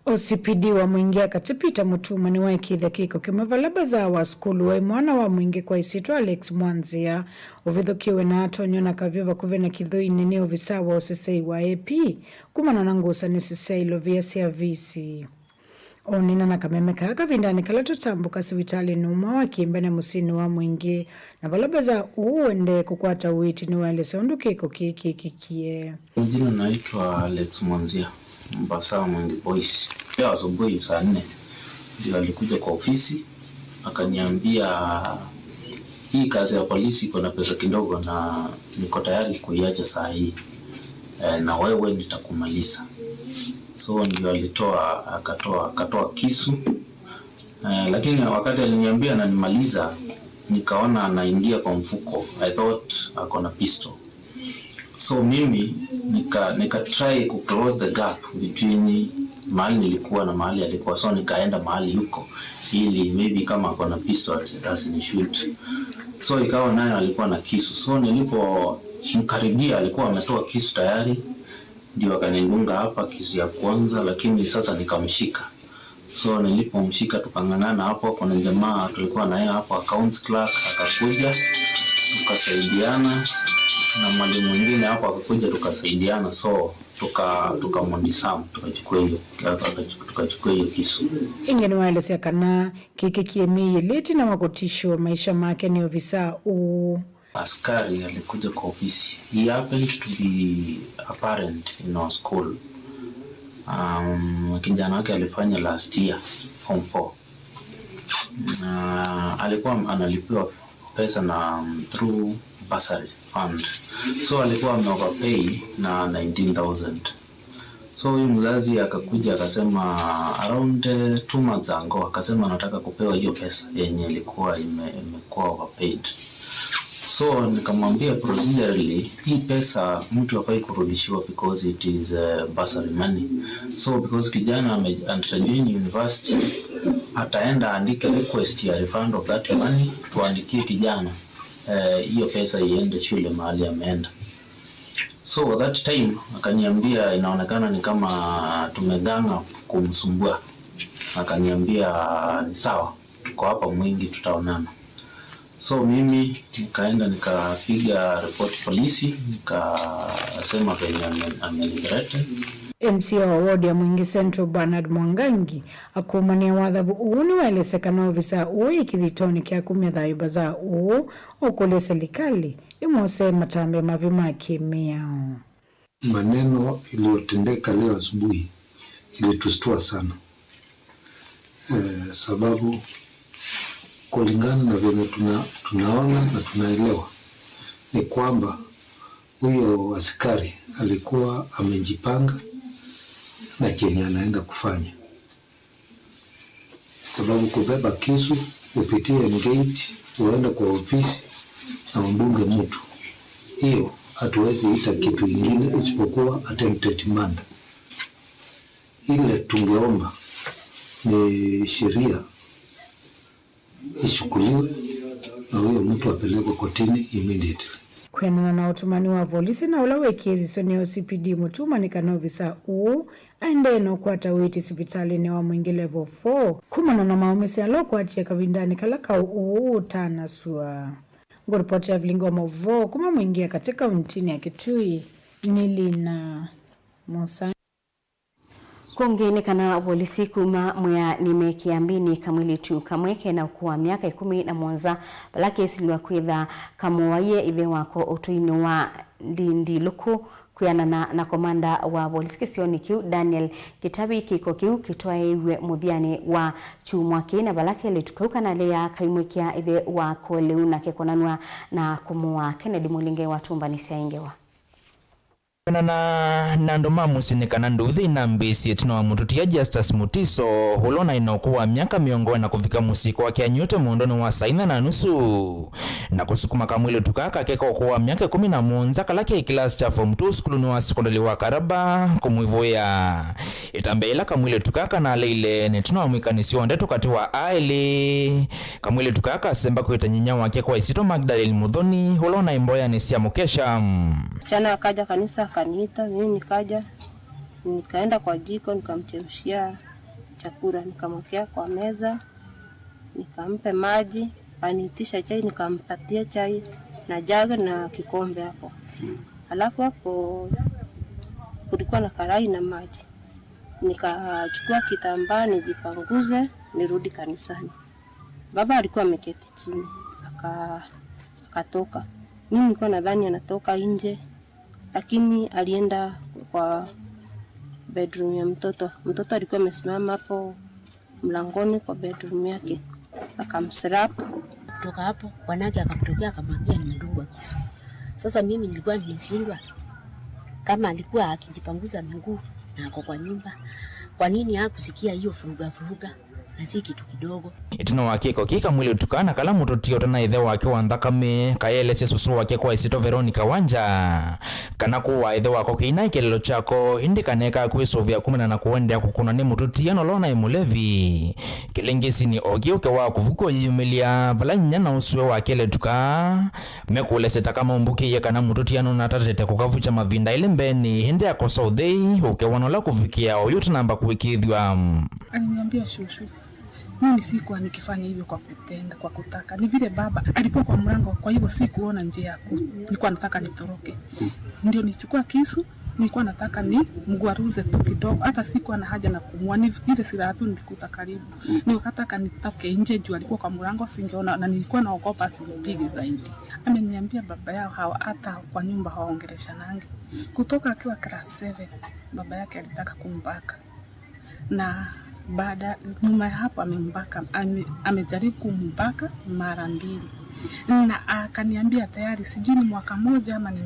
OCPD wa Mwingi akatipita mutumani wa ikitha kiko kimevala wa skulu wa mwana wa Mwingi kwa isitwa Alex Mwanzia uvithukiwe na atonyo na kavyova kuvena kithui nene ovisa wa osisei wa AP kumana na ngusa ni sisei lovia sia visi onina na kameme kaka vindani kala tutambuka sivitali numa wa kimbene musini wa Mwingi na valabaza uende kukwata witi ni wale sondu kiko kikie. Jina naitwa Alex Mwanzia Mbasa Mwingi Boys. Leo asubuhi saa 4 ndio alikuja kwa ofisi akaniambia hii kazi ya polisi iko na pesa kidogo na niko tayari kuiacha saa hii na wewe nitakumaliza. So ndio akatoa kisu lakini wakati aliniambia ananimaliza nikaona anaingia kwa mfuko. I thought akona pistol. So mimi nika try ku close the gap between mahali nilikuwa na mahali alikuwa. So nikaenda mahali yuko ili maybe kama akona pistol asinishoot. So ikawa nayo alikuwa na kisu. So nilipomkaribia alikuwa ametoa kisu tayari. Ndio akanidunga hapa kisu ya kwanza lakini sasa nikamshika. So nilipomshika tukang'ang'ana hapo. Kuna jamaa tulikuwa naye hapo accounts clerk akakuja tukasaidiana na mwalimu mwingine hapo akakuja tukasaidiana. So tukamondisam tukachukua hiyo kisu. Ingeni waelezea kana kikiemie leti na makotisho maisha make ni ofisa askari alikuja kwa ofisi. He happened to be a parent in our school. Kijana wake alifanya last year form 4. Alikuwa analipiwa pesa na through bursary fund. So alikuwa ameoverpay na 19,000. So huyu mzazi akakuja akasema around 2 months ago akasema anataka kupewa hiyo pesa yenye ilikuwa imekuwa overpaid. So nikamwambia procedurally hii pesa mtu hafai kurudishiwa because it is bursary money. So because kijana anajoin university ataenda andike request ya refund of that money tuandikie kijana hiyo pesa iende shule mahali ameenda. So that time akaniambia inaonekana ni kama tumeganga kumsumbua. Akaniambia ni sawa tuko hapa Mwingi tutaonana. So mimi nikaenda nikapiga report polisi nikasema venye ameliberate. MC wa ward ya Mwingi Central Bernard Mwangangi akumania wadhabu uuni waelesekana ofisa uwe ikithitoni kia kumia baza ukule serikali imose matambe mavima kimia. Maneno iliyotendeka leo asubuhi ilitustua sana. Sababu kulingana na venye tunaona na tunaelewa ni kwamba huyo askari alikuwa amejipanga na chenye anaenda kufanya. Sababu kubeba kisu upitie gate uende kwa ofisi na undunge mtu, hiyo hatuwezi ita kitu ingine isipokuwa attempted murder. Ile tungeomba ni sheria ishukuliwe na huyo mtu apelekwe kotini immediately. Kwenye na utumani wa polisi na ulawekezi soni OCPD mutumani kana ofisa aende no kwata witi hospitali ne wa Mwingi level 4 kumana na maumisi aloko atia kavindani kalaka tana sua. Ngoripoti ya Vilingi wa Mauvoo kuma Mwingi katika mtini ya Kitui Nilina Musa. Kungine kana polisi kuma mwa nimekiambini kamwili tu kamweke na kuwa miaka 11 balake silwa kwitha kamowaye ithe wako utuino wa ndindi luku kuyana na komanda wa polisi kisioni kiu Daniel Kitabi kiko kiu kitwaewe muthiani wa chumwaki na balake litukauka na lea kaimwekia ithe wako leuna kekonanwa na kumuwa Kennedy Mulinge wa tumbani siaingewa. Na ndoma musinikana nduthi na mbisi tino mututia Justus Mutiso hulona inokuwa miaka miongo na kufika musiko wake anyote muondono wa saina na nusu na kusukuma kamwili tukaka keko kuwa miaka 11 kalake class cha form 2 skulu wa sekondari wa Karaba kumwivoya itambela kamwili tukaka na leile netino mwikanisi onde tukati wa aili kamwili tukaka semba kuitanyinya wake kwa Isito Magdalene Mudhoni hulona imboya nisia mukesha chana akaja kanisa kaniita mimi nikaja nikaenda kwa jiko nikamchemshia chakula, nikamwekea kwa meza, nikampe maji, aniitisha chai, nikampatia chai na jagi na kikombe hapo. Alafu hapo kulikuwa na karai na maji. Nikachukua kitambaa nijipanguze nirudi kanisani. Baba alikuwa ameketi chini, akatoka. Mimi nilikuwa nadhani anatoka nje, lakini alienda kwa bedroom ya mtoto. Mtoto alikuwa amesimama hapo mlangoni kwa bedroom yake. Akamslap. Kutoka hapo bwanake akatokea akamwambia nimedungwa kisu. Sasa mimi nilikuwa nimeshindwa kama alikuwa akijipanguza miguu na ako kwa nyumba, kwa nini hakusikia hiyo furuga na si kitu kidogo. Itino wakiko kika mwili utukana kala mutotio tana ithe wake wa Thakame kayelese susu wake kwa Isito Veronica Wanja kana kuwa ithe wako kina ikelelo chako indikaneka kwisovya 10 na kuendea kukuna ni mutotio nolona imulevi kilengesi ni ogiuke wa kuvuko yimelia balanya na uswe wake letuka mekulese takama umbuki kana mutotio na tatete kukavucha mavinda ile mbeni hinde akosa udhei uke wanola kufikia oyutu namba kuwikidhwa. Aliniambia shushu, mimi sikuwa nikifanya hivyo kwa kutenda, kwa kutaka. Ni vile baba alikuwa kwa mlango, kwa hivyo sikuona njia yako. Nilikuwa nataka nitoroke. Ndio nichukua kisu, nilikuwa nataka ni mgwaruze tu kidogo. Hata sikuwa na haja na kumua, ni vile silaha tu nilikuta karibu. Nikataka nitoke nje juu alikuwa kwa mlango, singeona na nilikuwa naogopa asinipige zaidi. Ameniambia baba yao hata kwa nyumba hawaongeleshanange. Kutoka akiwa class 7, baba yake alitaka kumbaka. Na baada nyuma hapo amembaka, amejaribu kumbaka mara 2. Na akaniambia tayari sijui ni mwaka moja ama ni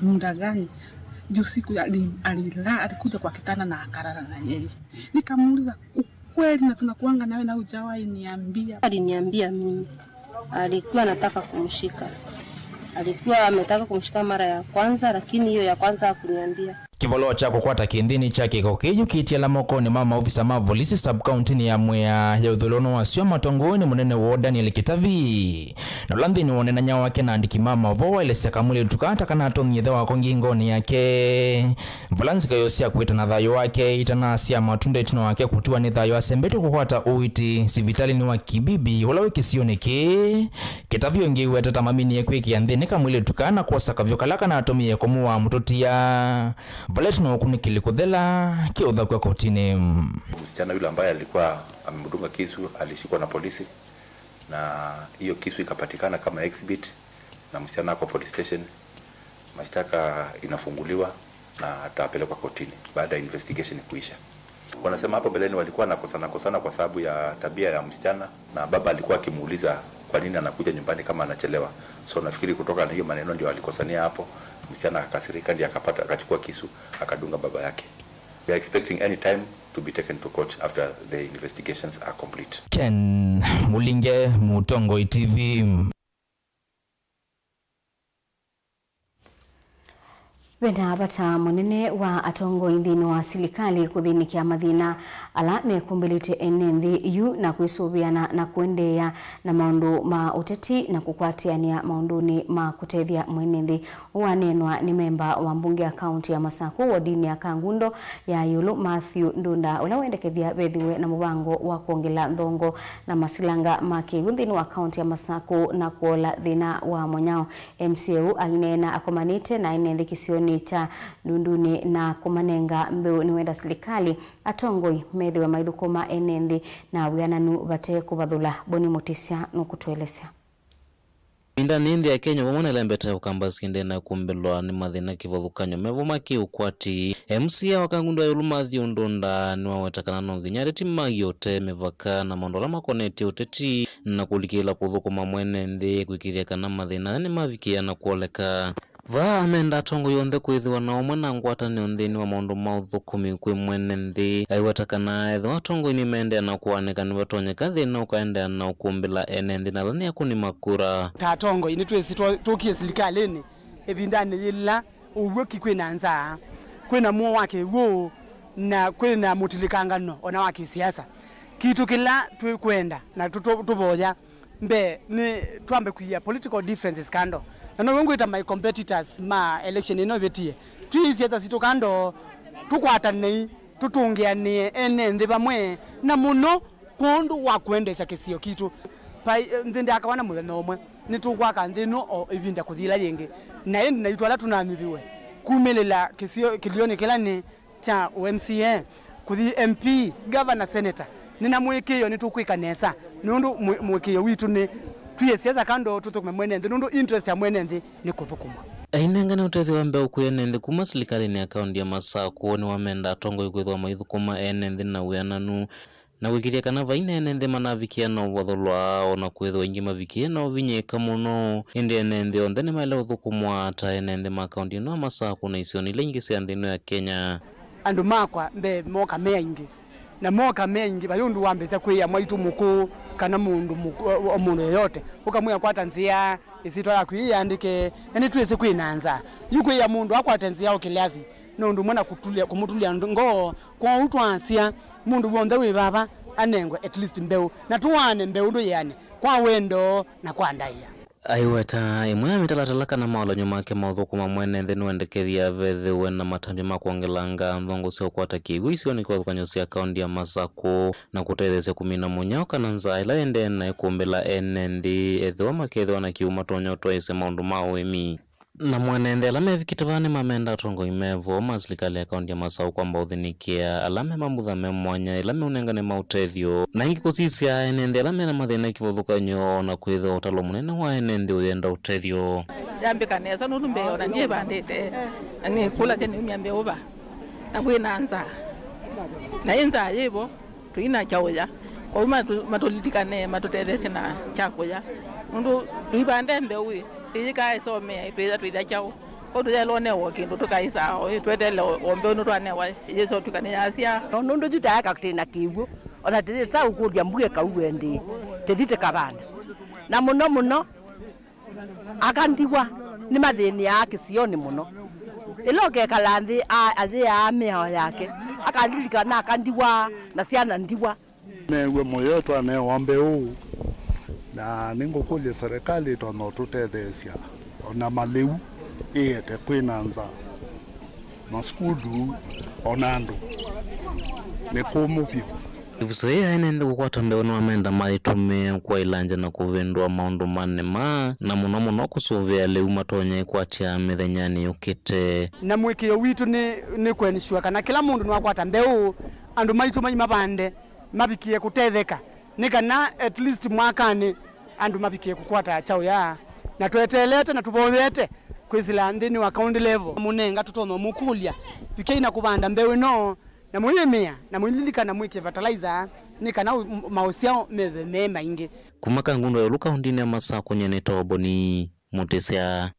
muda gani. Juu siku alikuja kwa kitanda na akarara na yeye. Nikamuuliza ukweli na tunakuanga nawe na hujawahi niambia? Aliniambia mimi alikuwa anataka kumshika. Alikuwa ametaka kumshika mara ya kwanza, lakini hiyo ya kwanza hakuniambia. Kivolo chako kwata kindini chake kokiju kitia la moko ni mama ofisa mavolisi sub-county ni ya Mwea ya udholono wa sio matongoni munene wa Daniel Kitavi. Na ulandi ni wone na nyawa wake na andiki mama Mauvoo ile sekamuli tukata kana atonyethe wa ngingoni yake. Mbulanzi kayosia kuita na thayo wake itana asia matunda itino wake kutua ni thayo asembeto kukwata uiti sivitali ni wa kibibi wala wiki sioneke. Kitavi onge wetata mamini ye kweki andhini kamuli tukana kwa sakavyo kalaka na atomie komuwa mtotia. Valet na kunikili kudhela kiodha kwa kotini. Msichana yule ambaye alikuwa amemdunga kisu alishikwa na polisi na hiyo kisu ikapatikana kama exhibit na msichana kwa police station. Mashtaka inafunguliwa na atapelekwa kotini baada ya investigation kuisha. Wanasema hapo beleni walikuwa nakosana kwa sababu ya tabia ya msichana na baba alikuwa akimuuliza kwa nini anakuja nyumbani kama anachelewa. So nafikiri kutoka na hiyo maneno ndio walikosania hapo. Msichana akakasirika ndiye akachukua kisu akadunga baba yake. We are expecting any time to be taken to court after the investigations are complete. Ken Mulinge, Mutongo TV. Wenda bata munene wa atongo indini wa silikali kuthinikia mathina ala mekumbilite enenthi yu na kwisubiana na kuendeea na maundu ma uteti na kukwatiania maunduni ma kutethia mwenenthi. Wanenwa ni memba wa mbunge ya kaunti ya Masako wodini ya Kangundo ya Yulu Matthew Ndunda ula wendekethia bethiwe na mubango wa kuongela ndongo na masilanga make indini wa kaunti ya Masako na kuola thina wa monyao. MCU alinena akomanite na enenthi kisioni cha Ndunduni na kumanenga mbeu ni wenda silikali atongoi methiwe maithukuma enenthi na wiananu bate kubathula. Boni Mutisia nukutuelesea. Indani ya Kenya wamona lembete ukamba skinde na kumbelwa ni mathina kivothukanyo mevo maki ukwati MCA wa Kangundo ya Yulu Matthew Ndunda ni wawetakana no nginyari tima yote mevaka na mondola makoneti uteti na kulikila kuthukuma mwenenthi kwikithia kana mathina ni mavikia na kuoleka. Amenda tongo yonthe kwithiwa na umwe na ngwatani onthini wa maundu ma uthukumi kwi mwenenthi aiwatakana etho atongo ni mende na kuanika ni watonyeka thina ukaendea na ukumbila enenthi na lani yakuni makura tatongo ini twesi tukie silikalini ebindani yilla uwoki kwina nza kwina muo wake wo na kwina mutilikangano ona wake siasa kitu kila tukwenda na tuboya mbe ni tuambe kuya political differences kando na wengu ita my competitors ma election ino betie tuisi hata situ kando tukwata nei tutungianie ene nthi bamwe na muno kundu wa kuendesha kisio kitu pa nthinde akawana muthenya umwe nitukwaka nthino o ibinda kuthila yingi na indi na itwala tunanyibiwe kumelela kisio kilioni kilani cha MCA kuthi MP governor senator nina mwikio nitukwika nesa nundu mwikio witu ni tuye siasa kando tutukume mwene nthi nundu interest ya mwene nthi ni kuthukuma ainengane utethi wa mbeu kuyene nthi kuma serikali ya kaunti ya Masako ni wamenda tongo ikwithwa maithukuma ene nthi na wiananu na wikiria kana vaina ene nthi manavikia na watholwa ona kwithwa ingi mavikie na uvinyika muno indi ene nthi onthe ni maile uthukumwa ta ene nthi ma kaunti ino Masako na isioni ile ingi cia nthi ino ya Kenya andu makwa mbe moka mengi na moka mengi bayundu wambeza kwiya mwaitu muku kana mundu yote ukamwiya kwata nzia isitwa ya kuiandike yani tuweze kwinanza yukwiya mundu akwata nzia okilathi nundu mwana kumutulia ngo kwa utwansia mundu wonde wi baba anengwe at least mbeu na tuwane mbeu ndo yani kwa wendo na kwa ndaia aiweta imwe mitalatala kana maolonyo make mauthukuma mwene nthi niwendekethia vethiwe na matambi ma kuongelanga nthongo cia ukwata kiwu icio ni kwathukanyo cia kaunti ya Masako na kutethecia kumina munyao kana nza ila ende na ikumbila ene nthi ethiwa makethiwa na kiuma tonyo twaise maundu ma uimi na mwene nthi ala mevikite vani mamenda tongo imevo ma serikali ya kaunti ya Masako kwamba uthinikia ala me mamuthame mwanya ila meunengane mautethio na ingi kusisia ene nthi ala mena mathina ikivuthukanyo na kwithwa utalo munene wa ene nthi uyenda utethio yambika nesa nundu mbeo na ndiye bandite ani kula cheni umyambe uba na kwinanza na inza yibo tuina chauya kwa matulitikane matutetheshe na chakuya nundu ibande mbewi ika isome ipeza twitha chao ko tuyalone wokindu tukaisa twetele ombe unu twane wa yeso tukane asia nundu jutaka kutina kiwu ona tisa ukuria mbuye kauwendi tethite kabana na muno akandiwa ni mathini yake sioni muno iloke kalanthi athi ya meo yake akalilika akandiwa na ciana ndiwa mewe moyo twane ombe u na ningukulia serikali tono tutethecia ona maleu iete kwinanza maskulu ona andu nikumu pio ivusoya ene nthi gukwata mbeu ni wamenda maitume kwa ilanja na kuvindwa maundu manema na muno kusuvia leu matonya ikwatia mithenyani yukite na mwikio witu ni kwenishwa kana kila mundu ni wakwata mbeu andu maitu manyi mabande mabikie kutetheka nikana at least mwakani andu mabikie kukwata chao ya na twetelete na tubothete kwizila nthini wa county level munenga tutono mukulia bikie na kubanda mbeu no na mwimia na mwililika na mwike fertilizer nikana mausiao metheme maingi kumaka ngundo ya luka hundini ya Masako nyene toboni mutesya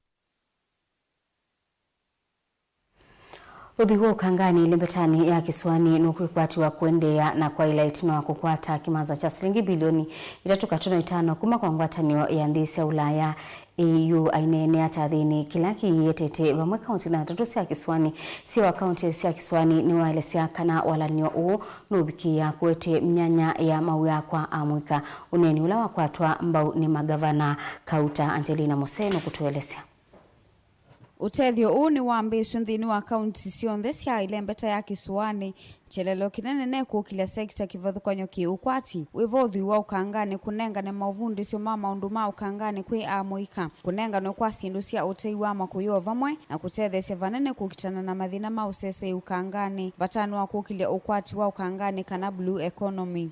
Uthigo kangani limbetani ya Kisuani nukuikwatiwa kuendea na kwa ila itino kukwata kimanza cha shilingi bilioni 3.5 kuma kwa ngwatanio ya nthisi ya Ulaya EU ainene atathini kila kiyetete vamwe kaunti na tatu cia Kisuani cia wa kaunti cia Kisuani ni waelesea kana walanio uu nubikia kuete mnyanya ya mawia kwa amwika uneni ula wakwatwa mbau ni magavana Kauta Angelina Moseno kutuelesea Utethio huu ni wambisho nthini wa kaunti cionthe cia ilembeta ya Kisuani chelelo kinene neko kila sekta kivathukanyo ki ukwati wivothui wa ukangani kunengane mauvundi cio ma maundu ma ukangani kwi amuika kunengano kwa sindu cia utei wa makuyo vamwe na kutethecia vanene kukitana na mathina ma usese ukangani vatano wa kukilia ukwati wa ukangani kana blue economy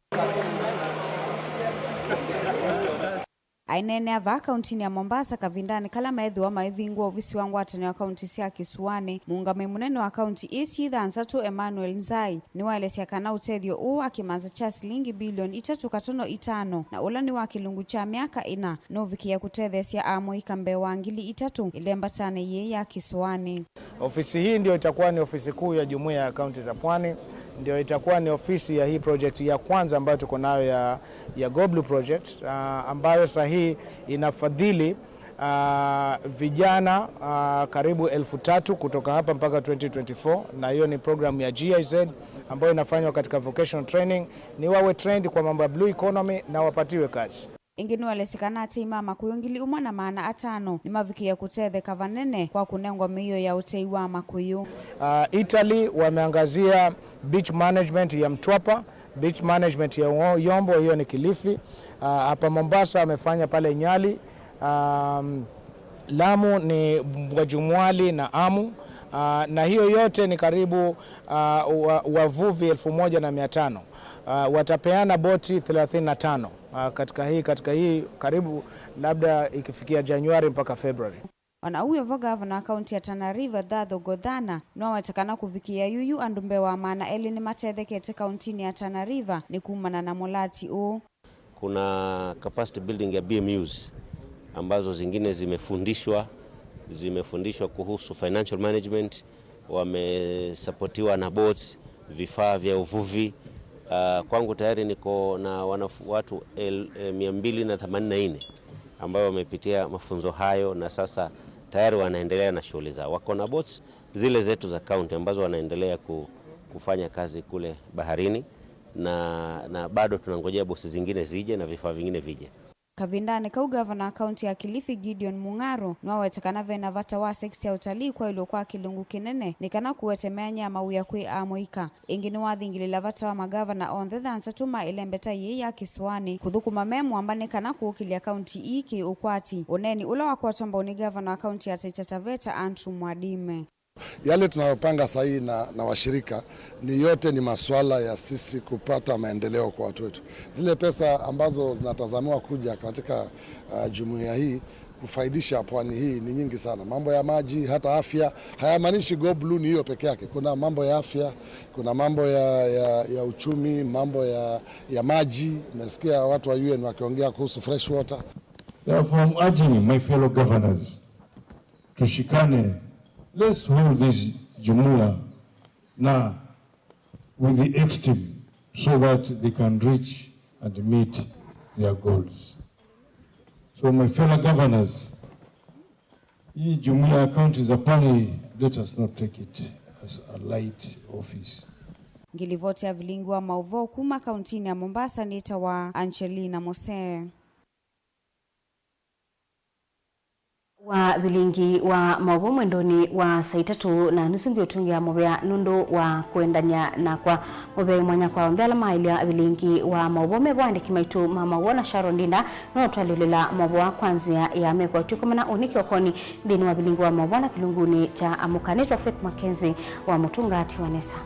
ainene ava kaunti ya Mombasa kavindani kala maedhi wa maivingwa ofisi wangu watani wa kaunti cia Kisuani muungame munene wa kaunti isi Thansatu Emmanuel Nzai ni waelesea kana utethio uu akimanza cha shilingi bilioni 3.5 na ulani wa kilungu cha miaka 4 novikia kutethecia amuika mbewa ngili 3 ilembatane ye ya Kisuani. Ofisi hii ndio itakuwa ni ofisi kuu ya jumuiya ya kaunti za Pwani, ndio itakuwa ni ofisi ya hii project ya kwanza ambayo tuko nayo ya Goblu project ambayo sahihi inafadhili vijana karibu 1,000 kutoka hapa mpaka 2024, na hiyo ni program ya GIZ ambayo inafanywa katika vocational training, ni wawe trained kwa mambo ya blue economy na wapatiwe kazi. ingine walesekana ati mama kuyungili umwa na maana atano ni mavikia kutedhe kavanene kwa kunengwa miyo ya utei wa makuyu. Italy wameangazia beach management ya Mtwapa, beach management ya Yombo, hiyo ni Kilifi. Hapa Mombasa wamefanya pale Nyali. Lamu ni Wajumwali na Amu. Na hiyo yote ni karibu wavuvi 1,500. Watapeana boti 35 katika hii karibu labda ikifikia Januari mpaka February. Wanauyo gavana kaunti ya Tana River Dadho Godhana no watakana kuvikia yuyu andumbe wa maana eli ni matethekete kauntini ya Tana River ni kumana na molati o. Kuna capacity building ya BMUs ambazo zingine zimefundishwa kuhusu financial management, wamesapotiwa na boats, vifaa vya uvuvi. Kwangu tayari niko na watu 284 ambao wamepitia mafunzo hayo na sasa tayari wanaendelea na shughuli zao. Wako na boats zile zetu za county ambazo wanaendelea kufanya kazi kule baharini na bado tunangojea boats zingine zije na vifaa vingine vije. Kavindane kau gavana kaunti ya Kilifi Gideon Mung'aro no wetekana vena vata wa sekta ya utalii kwa ilo kwa kilungu kinene nikana kuwetemea nyama uya kwi amoika ingini wathingilila vata wa magavana on the dhansa tuma ilembeta ye ya Kiswani kuthukuma memu ambane kana kuukilia kaunti iki ukwati uneni ula wakwatamba uni gavana wa kaunti ya Taita Taveta Andrew Mwadime. Yale tunayopanga sahi na washirika ni yote ni masuala ya sisi kupata maendeleo kwa watu wetu. Zile pesa ambazo zinatazamiwa kuja katika jumuiya hii kufaidisha pwani hii ni nyingi sana. Mambo ya maji, hata afya, hayamaanishi Go Blue ni hiyo peke yake. Kuna mambo ya afya, kuna mambo ya uchumi, mambo ya maji. Umesikia watu wa UN wakiongea kuhusu fresh water. Therefore, I'm urging my fellow governors tushikane. Let's hold this Jumuiya now with the ex-team so that they can reach and meet their goals. So my fellow governors, hii Jumuiya county za Pwani, let us not take it as a light office. Ngilivoti ya Vilingi wa Mauvoo kuma kauntini ya Mombasa nita wa Angelina Mose. Wa Vilingi wa Mauvoo mwendoni wa saa 3:30 ndio tungia mobea nundo wa kuendanya na kwa mobea mwanya kwa ndala mailia Vilingi wa Mauvoo mebwande kimaitu mama wona Sharon Dinda no twalilela Mauvoo kwanza ya mekwa tukomana uniki wakoni dini wa Vilingi wa Mauvoo na kilunguni cha amukanitwa Makenzi wa Mutungati Wanesa.